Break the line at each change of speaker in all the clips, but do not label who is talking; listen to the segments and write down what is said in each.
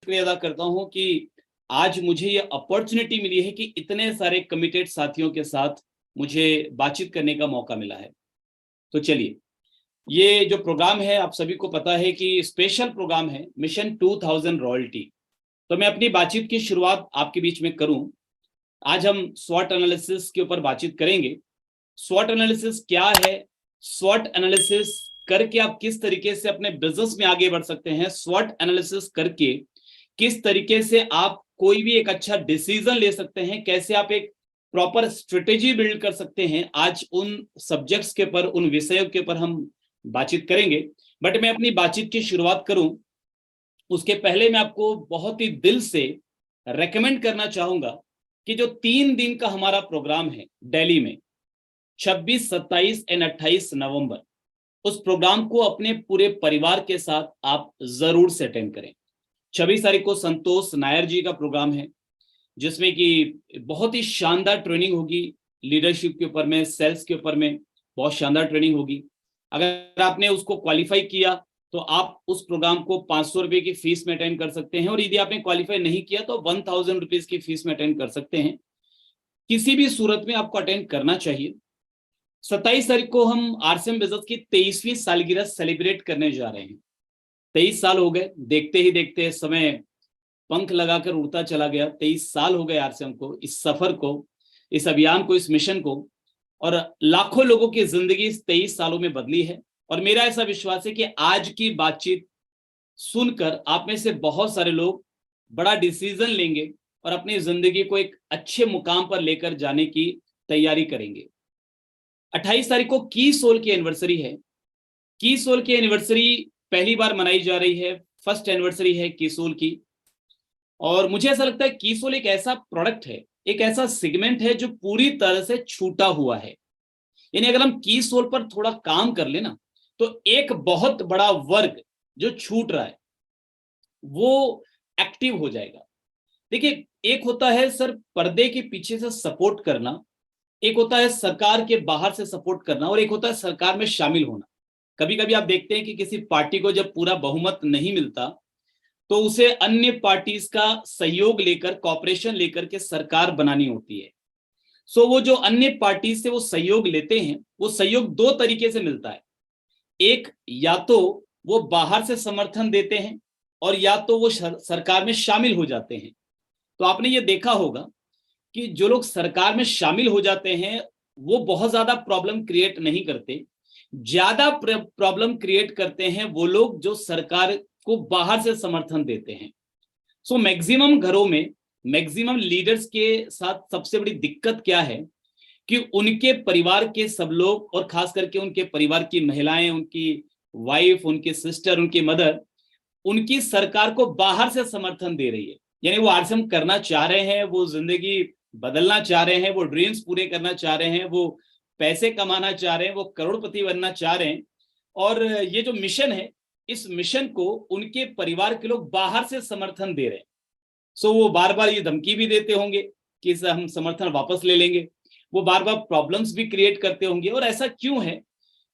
शुक्रिया अदा करता हूं कि आज मुझे ये अपॉर्चुनिटी मिली है कि इतने सारे कमिटेड साथियों के साथ मुझे बातचीत करने का मौका मिला है। तो चलिए, ये जो प्रोग्राम है आप सभी को पता है कि स्पेशल प्रोग्राम है मिशन 2000 रॉयल्टी। तो मैं अपनी बातचीत की शुरुआत आपके बीच में करूं। आज हम स्वॉट एनालिसिस के ऊपर बातचीत करेंगे। स्वॉट एनालिसिस क्या है, स्वॉट एनालिसिस करके आप किस तरीके से अपने बिजनेस में आगे बढ़ सकते हैं, स्वॉट एनालिसिस करके किस तरीके से आप कोई भी एक अच्छा डिसीजन ले सकते हैं, कैसे आप एक प्रॉपर स्ट्रेटेजी बिल्ड कर सकते हैं। आज उन सब्जेक्ट्स के ऊपर, उन विषयों के ऊपर हम बातचीत करेंगे। बट मैं अपनी बातचीत की शुरुआत करूं उसके पहले मैं आपको बहुत ही दिल से रेकमेंड करना चाहूंगा कि जो 3 दिन का हमारा प्रोग्राम है दिल्ली में 26, 27 एंड 28 नवंबर, उस प्रोग्राम को अपने पूरे परिवार के साथ आप जरूर से अटेंड करें। 26 तारीख को संतोष नायर जी का प्रोग्राम है जिसमें कि बहुत ही शानदार ट्रेनिंग होगी, लीडरशिप के ऊपर में, सेल्स के ऊपर में बहुत शानदार ट्रेनिंग होगी। अगर आपने उसको क्वालिफाई किया तो आप उस प्रोग्राम को 500 रुपए की फीस में अटेंड कर सकते हैं, और यदि आपने क्वालिफाई नहीं किया तो 1000 रुपीज की फीस में अटेंड कर सकते हैं। किसी भी सूरत में आपको अटेंड करना चाहिए। 27 तारीख को हम आरसीएम बिजनेस की 23वीं सालगिरह सेलिब्रेट करने जा रहे हैं। 23 साल हो गए, देखते ही देखते समय पंख लगाकर उड़ता चला गया। 23 साल हो गए आरसीएम को, इस सफर को, इस अभियान को, इस मिशन को, और लाखों लोगों की जिंदगी इस 23 सालों में बदली है। और मेरा ऐसा विश्वास है कि आज की बातचीत सुनकर आप में से बहुत सारे लोग बड़ा डिसीजन लेंगे और अपनी जिंदगी को एक अच्छे मुकाम पर लेकर जाने की तैयारी करेंगे। 28 तारीख को की सोल की एनिवर्सरी है। की सोल की एनिवर्सरी पहली बार मनाई जा रही है, फर्स्ट एनिवर्सरी है की सोल की। और मुझे ऐसा लगता है की सोल एक ऐसा प्रोडक्ट है, एक ऐसा सेगमेंट है जो पूरी तरह से छूटा हुआ है। यानी अगर हम की सोल पर थोड़ा काम कर लेना तो एक बहुत बड़ा वर्ग जो छूट रहा है वो एक्टिव हो जाएगा। देखिए, एक होता है सर पर्दे के पीछे से सपोर्ट करना, एक होता है सरकार के बाहर से सपोर्ट करना, और एक होता है सरकार में शामिल होना। कभी कभी आप देखते हैं कि किसी पार्टी को जब पूरा बहुमत नहीं मिलता तो उसे अन्य पार्टीज का सहयोग लेकर, कॉपरेशन लेकर के सरकार बनानी होती है। सो वो जो अन्य पार्टी से वो सहयोग लेते हैं, वो सहयोग दो तरीके से मिलता है। एक, या तो वो बाहर से समर्थन देते हैं, और या तो वो सरकार में शामिल हो जाते हैं। तो आपने ये देखा होगा कि जो लोग सरकार में शामिल हो जाते हैं वो बहुत ज्यादा प्रॉब्लम क्रिएट नहीं करते। ज्यादा प्रॉब्लम क्रिएट करते हैं वो लोग जो सरकार को बाहर से समर्थन देते हैं। सो मैक्सिमम घरों में, मैक्सिमम लीडर्स के साथ सबसे बड़ी दिक्कत क्या है कि उनके परिवार के सब लोग, और खास करके उनके परिवार की महिलाएं, उनकी वाइफ, उनकी सिस्टर, उनकी मदर, उनकी सरकार को बाहर से समर्थन दे रही है। यानी वो आरसीएम करना चाह रहे हैं, वो जिंदगी बदलना चाह रहे हैं, वो ड्रीम्स पूरे करना चाह रहे हैं, वो पैसे कमाना चाह रहे हैं, वो करोड़पति बनना चाह रहे हैं। और ये जो मिशन है, इस मिशन को उनके परिवार के लोग बाहर से समर्थन दे रहे हैं। सो वो बार बार ये धमकी भी देते होंगे कि हम समर्थन वापस ले लेंगे। वो बार बार प्रॉब्लम्स भी क्रिएट करते होंगे। और ऐसा क्यों है?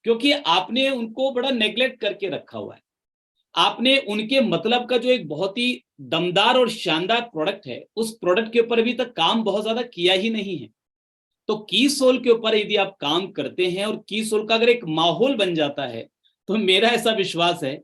क्योंकि आपने उनको बड़ा नेग्लेक्ट करके रखा हुआ है। आपने उनके मतलब का जो एक बहुत ही दमदार और शानदार प्रोडक्ट है, उस प्रोडक्ट के ऊपर अभी तक काम बहुत ज्यादा किया ही नहीं है। तो की सोल के ऊपर यदि आप काम करते हैं और की सोल का अगर एक माहौल बन जाता है, तो मेरा ऐसा विश्वास है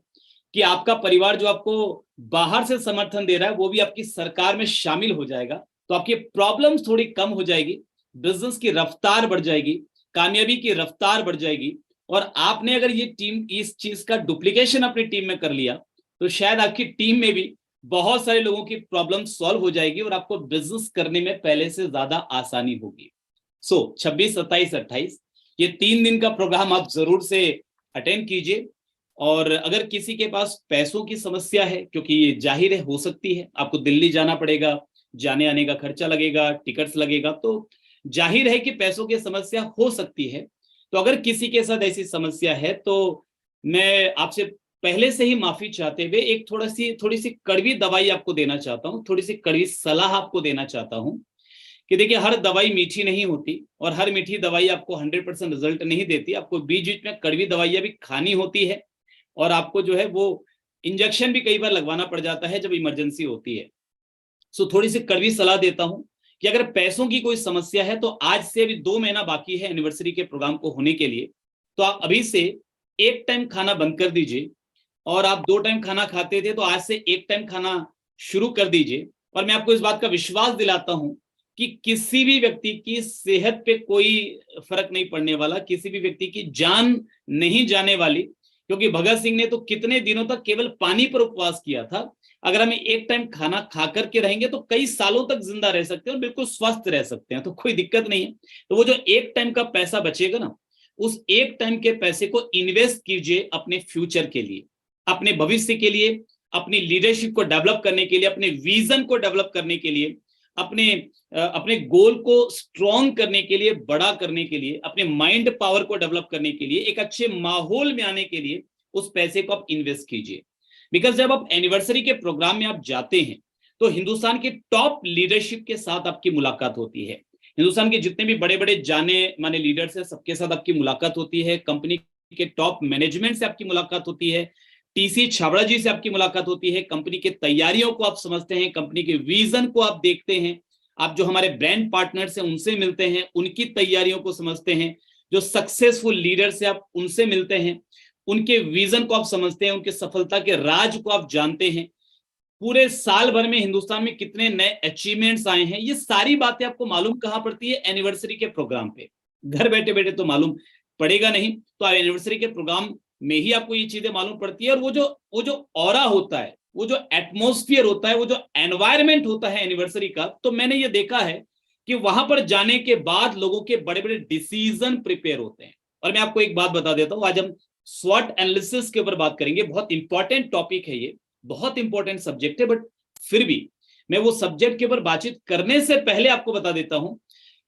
कि आपका परिवार जो आपको बाहर से समर्थन दे रहा है वो भी आपकी सरकार में शामिल हो जाएगा। तो आपकी प्रॉब्लम्स थोड़ी कम हो जाएगी, बिजनेस की रफ्तार बढ़ जाएगी, कामयाबी की रफ्तार बढ़ जाएगी। और आपने अगर ये टीम, इस चीज का डुप्लीकेशन अपनी टीम में कर लिया तो शायद आपकी टीम में भी बहुत सारे लोगों की प्रॉब्लम सॉल्व हो जाएगी और आपको बिजनेस करने में पहले से ज्यादा आसानी होगी। 26, 27, 28 ये 3 दिन का प्रोग्राम आप जरूर से अटेंड कीजिए। और अगर किसी के पास पैसों की समस्या है, क्योंकि ये जाहिर है हो सकती है, आपको दिल्ली जाना पड़ेगा, जाने आने का खर्चा लगेगा, टिकट्स लगेगा, तो जाहिर है कि पैसों की समस्या हो सकती है। तो अगर किसी के साथ ऐसी समस्या है तो मैं आपसे पहले से ही माफी चाहते हुए एक थोड़ी सी कड़वी दवाई आपको देना चाहता हूँ, थोड़ी सी कड़वी सलाह आपको देना चाहता हूँ कि देखिए, हर दवाई मीठी नहीं होती और हर मीठी दवाई आपको 100% रिजल्ट नहीं देती। आपको बीच बीच में कड़वी दवाइयां भी खानी होती है और आपको जो है वो इंजेक्शन भी कई बार लगवाना पड़ जाता है जब इमरजेंसी होती है। सो थोड़ी सी कड़वी सलाह देता हूं कि अगर पैसों की कोई समस्या है तो आज से अभी 2 महीना बाकी है एनिवर्सरी के प्रोग्राम को होने के लिए, तो आप अभी से एक टाइम खाना बंद कर दीजिए, और आप 2 टाइम खाना खाते थे तो आज से एक टाइम खाना शुरू कर दीजिए। और मैं आपको इस बात का विश्वास दिलाता हूं कि किसी भी व्यक्ति की सेहत पे कोई फर्क नहीं पड़ने वाला, किसी भी व्यक्ति की जान नहीं जाने वाली, क्योंकि भगत सिंह ने तो कितने दिनों तक केवल पानी पर उपवास किया था। अगर हम एक टाइम खाना खा करके रहेंगे तो कई सालों तक जिंदा रह सकते हैं और बिल्कुल स्वस्थ रह सकते हैं, तो कोई दिक्कत नहीं है। तो वो जो एक टाइम का पैसा बचेगा ना, उस एक टाइम के पैसे को इन्वेस्ट कीजिए अपने फ्यूचर के लिए, अपने भविष्य के लिए, अपनी लीडरशिप को डेवलप करने के लिए, अपने विजन को डेवलप करने के लिए, अपने गोल को स्ट्रॉन्ग करने के लिए, बड़ा करने के लिए, अपने माइंड पावर को डेवलप करने के लिए, एक अच्छे माहौल में आने के लिए उस पैसे को आप इन्वेस्ट कीजिए। बिकॉज जब आप एनिवर्सरी के प्रोग्राम में आप जाते हैं तो हिंदुस्तान के टॉप लीडरशिप के साथ आपकी मुलाकात होती है। हिंदुस्तान के जितने भी बड़े बड़े जाने माने लीडर्स हैं सबके साथ आपकी मुलाकात होती है, कंपनी के टॉप मैनेजमेंट से आपकी मुलाकात होती है, टीसी छाबड़ा जी से आपकी मुलाकात होती है, कंपनी की तैयारियों को आप समझते हैं, कंपनी के विजन को आप देखते हैं, आप जो हमारे ब्रांड पार्टनर्स हैं उनसे मिलते हैं, उनकी तैयारियों को समझते हैं, जो सक्सेसफुल लीडर्स हैं आप उनसे मिलते हैं, उनके विजन को आप समझते हैं, उनके सफलता के राज को आप जानते हैं, पूरे साल भर में हिंदुस्तान में कितने नए अचीवमेंट्स आए हैं, ये सारी बातें आपको मालूम कहां पड़ती है? एनिवर्सरी के प्रोग्राम पे। घर बैठे बैठे तो मालूम पड़ेगा नहीं, तो एनिवर्सरी के प्रोग्राम में ही आपको ये चीजें मालूम पड़ती है। और वो जो ऑरा होता है, वो जो एटमोस्फियर होता है, वो जो एनवायरमेंट होता है एनिवर्सरी का, तो मैंने ये देखा है कि वहां पर जाने के बाद लोगों के बड़े बड़े डिसीजन प्रिपेयर होते हैं। और मैं आपको एक बात बता देता हूं, आज हम स्वॉट एनालिसिस के ऊपर बात करेंगे। बहुत इंपॉर्टेंट टॉपिक है ये, बहुत इंपॉर्टेंट सब्जेक्ट है, बट फिर भी मैं वो सब्जेक्ट के ऊपर बातचीत करने से पहले आपको बता देता हूं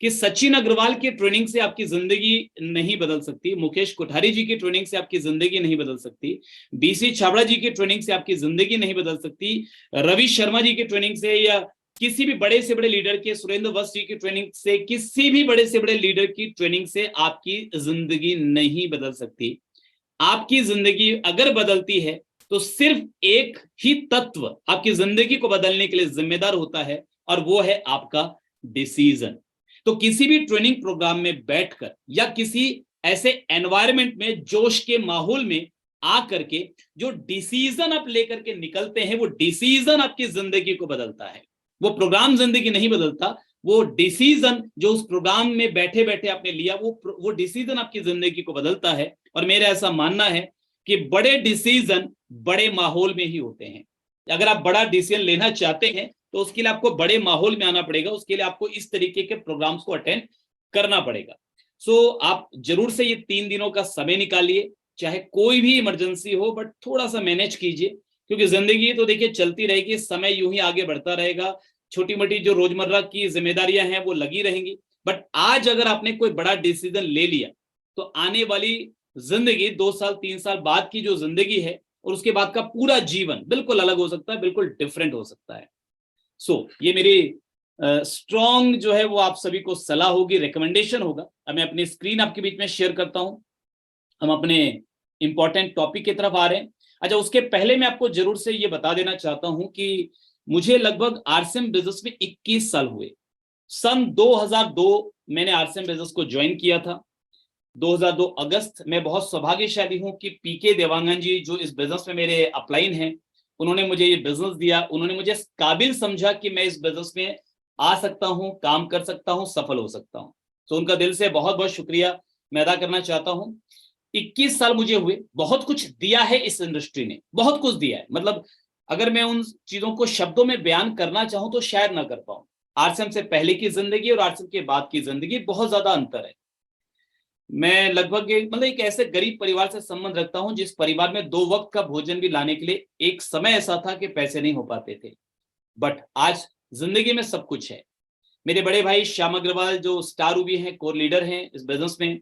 कि सचिन अग्रवाल की ट्रेनिंग से आपकी जिंदगी नहीं बदल सकती, मुकेश कोठारी जी की ट्रेनिंग से आपकी जिंदगी नहीं बदल सकती, बीसी छाबड़ा जी की ट्रेनिंग से आपकी जिंदगी नहीं बदल सकती, रवि शर्मा जी की ट्रेनिंग से, या किसी भी बड़े से बड़े लीडर के, सुरेंद्र वस्त जी की ट्रेनिंग से, किसी भी बड़े से बड़े लीडर की ट्रेनिंग से आपकी जिंदगी नहीं बदल सकती। आपकी जिंदगी अगर बदलती है तो सिर्फ एक ही तत्व आपकी जिंदगी को बदलने के लिए जिम्मेदार होता है, और वो है आपका डिसीजन। तो किसी भी ट्रेनिंग प्रोग्राम में बैठकर या किसी ऐसे एनवायरनमेंट में, जोश के माहौल में आकर के जो डिसीजन आप लेकर के निकलते हैं, वो डिसीजन आपकी जिंदगी को बदलता है। वो प्रोग्राम जिंदगी नहीं बदलता, वो डिसीजन जो उस प्रोग्राम में बैठे बैठे आपने लिया, वो डिसीजन आपकी जिंदगी को बदलता है। और मेरा ऐसा मानना है कि बड़े डिसीजन बड़े माहौल में ही होते हैं। अगर आप बड़ा डिसीजन लेना चाहते हैं तो उसके लिए आपको बड़े माहौल में आना पड़ेगा, उसके लिए आपको इस तरीके के प्रोग्राम्स को अटेंड करना पड़ेगा। सो आप जरूर से ये 3 दिनों का समय निकालिए, चाहे कोई भी इमरजेंसी हो, बट थोड़ा सा मैनेज कीजिए, क्योंकि जिंदगी तो देखिए चलती रहेगी, समय यूं ही आगे बढ़ता रहेगा, छोटी मोटी जो रोजमर्रा की जिम्मेदारियां हैं वो लगी रहेंगी। बट आज अगर आपने कोई बड़ा डिसीजन ले लिया तो आने वाली जिंदगी 2 साल 3 साल बाद की जो जिंदगी है और उसके बाद का पूरा जीवन बिल्कुल अलग हो सकता है, बिल्कुल डिफरेंट हो सकता है। सो ये मेरी स्ट्रॉन्ग जो है वो आप सभी को सलाह होगी, रिकमेंडेशन होगा। अब मैं अपनी स्क्रीन आपके बीच में शेयर करता हूं, हम अपने इंपॉर्टेंट टॉपिक की तरफ आ रहे हैं। अच्छा, उसके पहले मैं आपको जरूर से ये बता देना चाहता हूं कि मुझे लगभग आरसीएम बिजनेस में 21 साल हुए। सन 2002 मैंने आरसीएम बिजनेस को ज्वाइन किया था, 2002 अगस्त। मैं बहुत सौभाग्यशाली हूं कि पीके देवांगन जी जो इस बिजनेस में मेरे अपलाइन हैं, उन्होंने मुझे ये बिजनेस दिया, उन्होंने मुझे काबिल समझा कि मैं इस बिजनेस में आ सकता हूं, काम कर सकता हूं, सफल हो सकता हूं। तो उनका दिल से बहुत बहुत शुक्रिया मैं अदा करना चाहता हूं। 21 साल मुझे हुए, बहुत कुछ दिया है इस इंडस्ट्री ने, बहुत कुछ दिया है। मतलब अगर मैं उन चीजों को शब्दों में बयान करना चाहूं तो शायद ना कर पाऊं। आरसीएम से पहले की जिंदगी और आरसीएम के बाद की जिंदगी बहुत ज्यादा अंतर है। मैं लगभग एक ऐसे गरीब परिवार से संबंध रखता हूं जिस परिवार में 2 वक्त का भोजन भी लाने के लिए एक समय ऐसा था कि पैसे नहीं हो पाते थे। बट आज जिंदगी में सब कुछ है। मेरे बड़े भाई श्याम अग्रवाल जो स्टार रूबी हैं, कोर लीडर हैं इस बिजनेस में,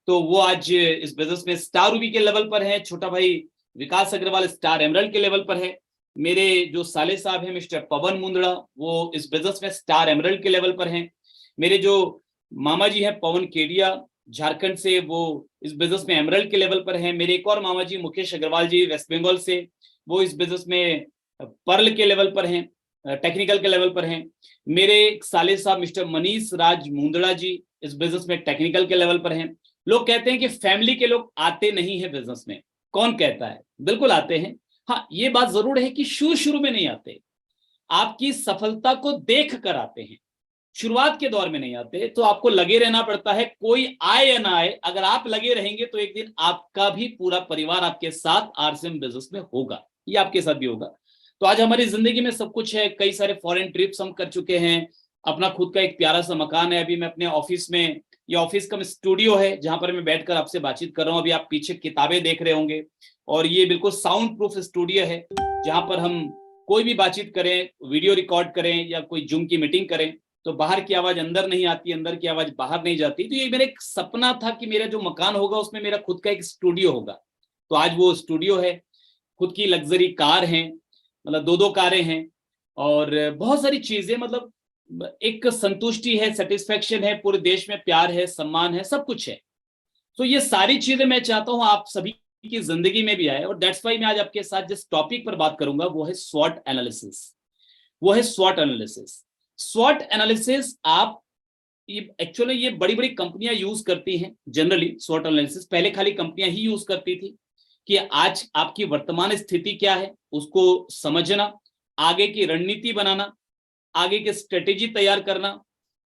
तो वो आज इस बिजनेस में स्टार रूबी के लेवल पर है। छोटा भाई विकास अग्रवाल स्टार एमरल्ड के लेवल पर है। मेरे जो साले साहब हैं मिस्टर पवन मुंदड़ा, वो इस बिजनेस में स्टार एमरल्ड के लेवल पर हैं। मेरे जो मामा जी हैं पवन केडिया झारखंड से, वो इस बिजनेस में एमरल्ड के लेवल पर हैं। मेरे एक और मामा जी मुकेश अग्रवाल जी वेस्ट बंगाल से, वो इस बिजनेस में पर्ल के लेवल पर हैं, टेक्निकल के लेवल पर हैं। मेरे साले साहब मिस्टर मनीष राज मुंदड़ा जी इस बिजनेस में टेक्निकल के लेवल पर हैं। लोग कहते हैं कि फैमिली के लोग आते नहीं है बिजनेस में। कौन कहता है? बिल्कुल आते हैं। हाँ, ये बात जरूर है कि शुरू में नहीं आते, आपकी सफलता को देख कर आते हैं, शुरुआत के दौर में नहीं आते। तो आपको लगे रहना पड़ता है, कोई आए या ना आए, अगर आप लगे रहेंगे तो एक दिन आपका भी पूरा परिवार आपके साथ आरसीएम बिजनेस में होगा, ये आपके साथ भी होगा। तो आज हमारी जिंदगी में सब कुछ है, कई सारे फॉरेन ट्रिप्स हम कर चुके हैं, अपना खुद का एक प्यारा सा मकान है। अभी मैं अपने ऑफिस में, ये ऑफिस का स्टूडियो है जहां पर मैं बैठकर आपसे बातचीत कर रहा हूं। अभी आप पीछे किताबें देख रहे होंगे, और ये बिल्कुल साउंड प्रूफ स्टूडियो है जहां पर हम कोई भी बातचीत करें, वीडियो रिकॉर्ड करें या कोई जूम की मीटिंग करें तो बाहर की आवाज अंदर नहीं आती, अंदर की आवाज बाहर नहीं जाती। तो ये मेरा एक सपना था कि मेरा जो मकान होगा उसमें मेरा खुद का एक स्टूडियो होगा। तो आज वो स्टूडियो है, खुद की लग्जरी कार है, मतलब 2-2 कारें हैं, और बहुत सारी चीजें, मतलब एक संतुष्टि है, सेटिस्फेक्शन है, पूरे देश में प्यार है, सम्मान है, सब कुछ है। तो ये सारी चीजें मैं चाहता हूं आप सभी की जिंदगी में भी आए, और दैट्स वाई मैं आज आपके साथ जिस टॉपिक पर बात करूंगा वो है स्वॉट एनालिसिस। वो है स्वॉट एनालिसिस। स्वॉट एनालिसिस आप एक्चुअली ये बड़ी बड़ी कंपनियां यूज करती हैं जनरली। स्वॉट एनालिसिस पहले खाली कंपनियां ही यूज करती थी कि आज आपकी वर्तमान स्थिति क्या है उसको समझना, आगे की रणनीति बनाना, आगे की स्ट्रेटेजी तैयार करना,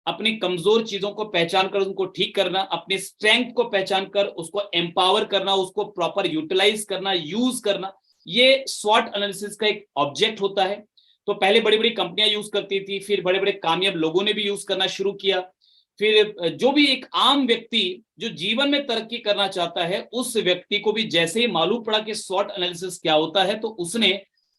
अपनी कमजोर चीजों को पहचान कर उनको ठीक करना, अपने स्ट्रेंथ को पहचान कर उसको एम्पावर करना, उसको प्रॉपर यूटिलाइज करना, यूज करना, ये स्वॉट एनालिसिस का एक ऑब्जेक्ट होता है। तो पहले बड़ी बड़ी कंपनियां यूज करती थी, फिर बड़े बड़े कामयाब लोगों ने भी यूज करना शुरू किया। फिर जो भी एक आम व्यक्ति जो जीवन में तरक्की करना चाहता है उस व्यक्ति को भी जैसे ही मालूम पड़ा कि स्वॉट एनालिसिस क्या होता है तो उसने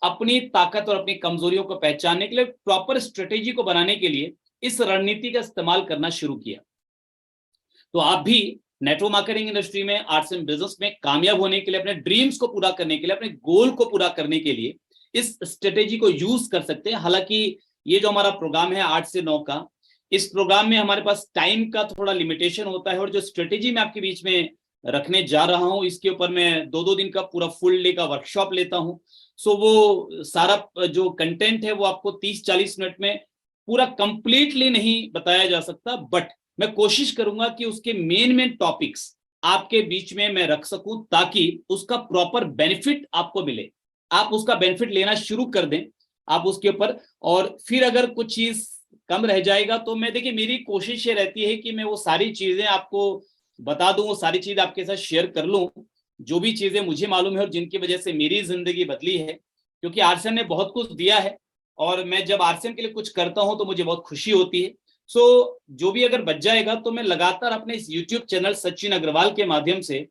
अपनी ताकत और अपनी कमजोरियों को पहचानने के लिए, प्रॉपर स्ट्रेटेजी को बनाने के लिए इस रणनीति का इस्तेमाल करना शुरू किया। तो आप भी नेटवर्क मार्केटिंग इंडस्ट्री में, आर्ट्स एंड बिजनेस में कामयाब होने के लिए, अपने ड्रीम्स को पूरा करने के लिए, अपने गोल को पूरा करने के लिए इस स्ट्रेटेजी को यूज कर सकते हैं। हालांकि ये जो हमारा प्रोग्राम है 8 से 9 का, इस प्रोग्राम में हमारे पास टाइम का थोड़ा लिमिटेशन होता है, और जो स्ट्रेटेजी मैं आपके बीच में रखने जा रहा हूं इसके ऊपर मैं 2-2 दिन का पूरा फुल डे का वर्कशॉप लेता हूं। सो वो सारा जो कंटेंट है वो आपको 30-40 मिनट में पूरा कंप्लीटली नहीं बताया जा सकता, बट मैं कोशिश करूंगा कि उसके मेन टॉपिक्स आपके बीच में मैं रख सकूं ताकि उसका प्रॉपर बेनिफिट आपको मिले, आप उसका बेनिफिट लेना शुरू कर दें आप उसके ऊपर। और फिर अगर कुछ चीज कम रह जाएगा तो मैं, देखिए मेरी कोशिश ये रहती है कि मैं वो सारी चीजें आपको बता दूं, वो सारी चीज आपके साथ शेयर कर लूं, जो भी चीजें मुझे मालूम है और जिनकी वजह से मेरी जिंदगी बदली है। क्योंकि आरसीएम ने बहुत कुछ दिया है और मैं जब आरसीएम के लिए कुछ करता हूं तो मुझे बहुत खुशी होती है। सो जो भी अगर बच जाएगा तो मैं लगातार अपने इस यूट्यूब चैनल सचिन अग्रवाल के माध्यम से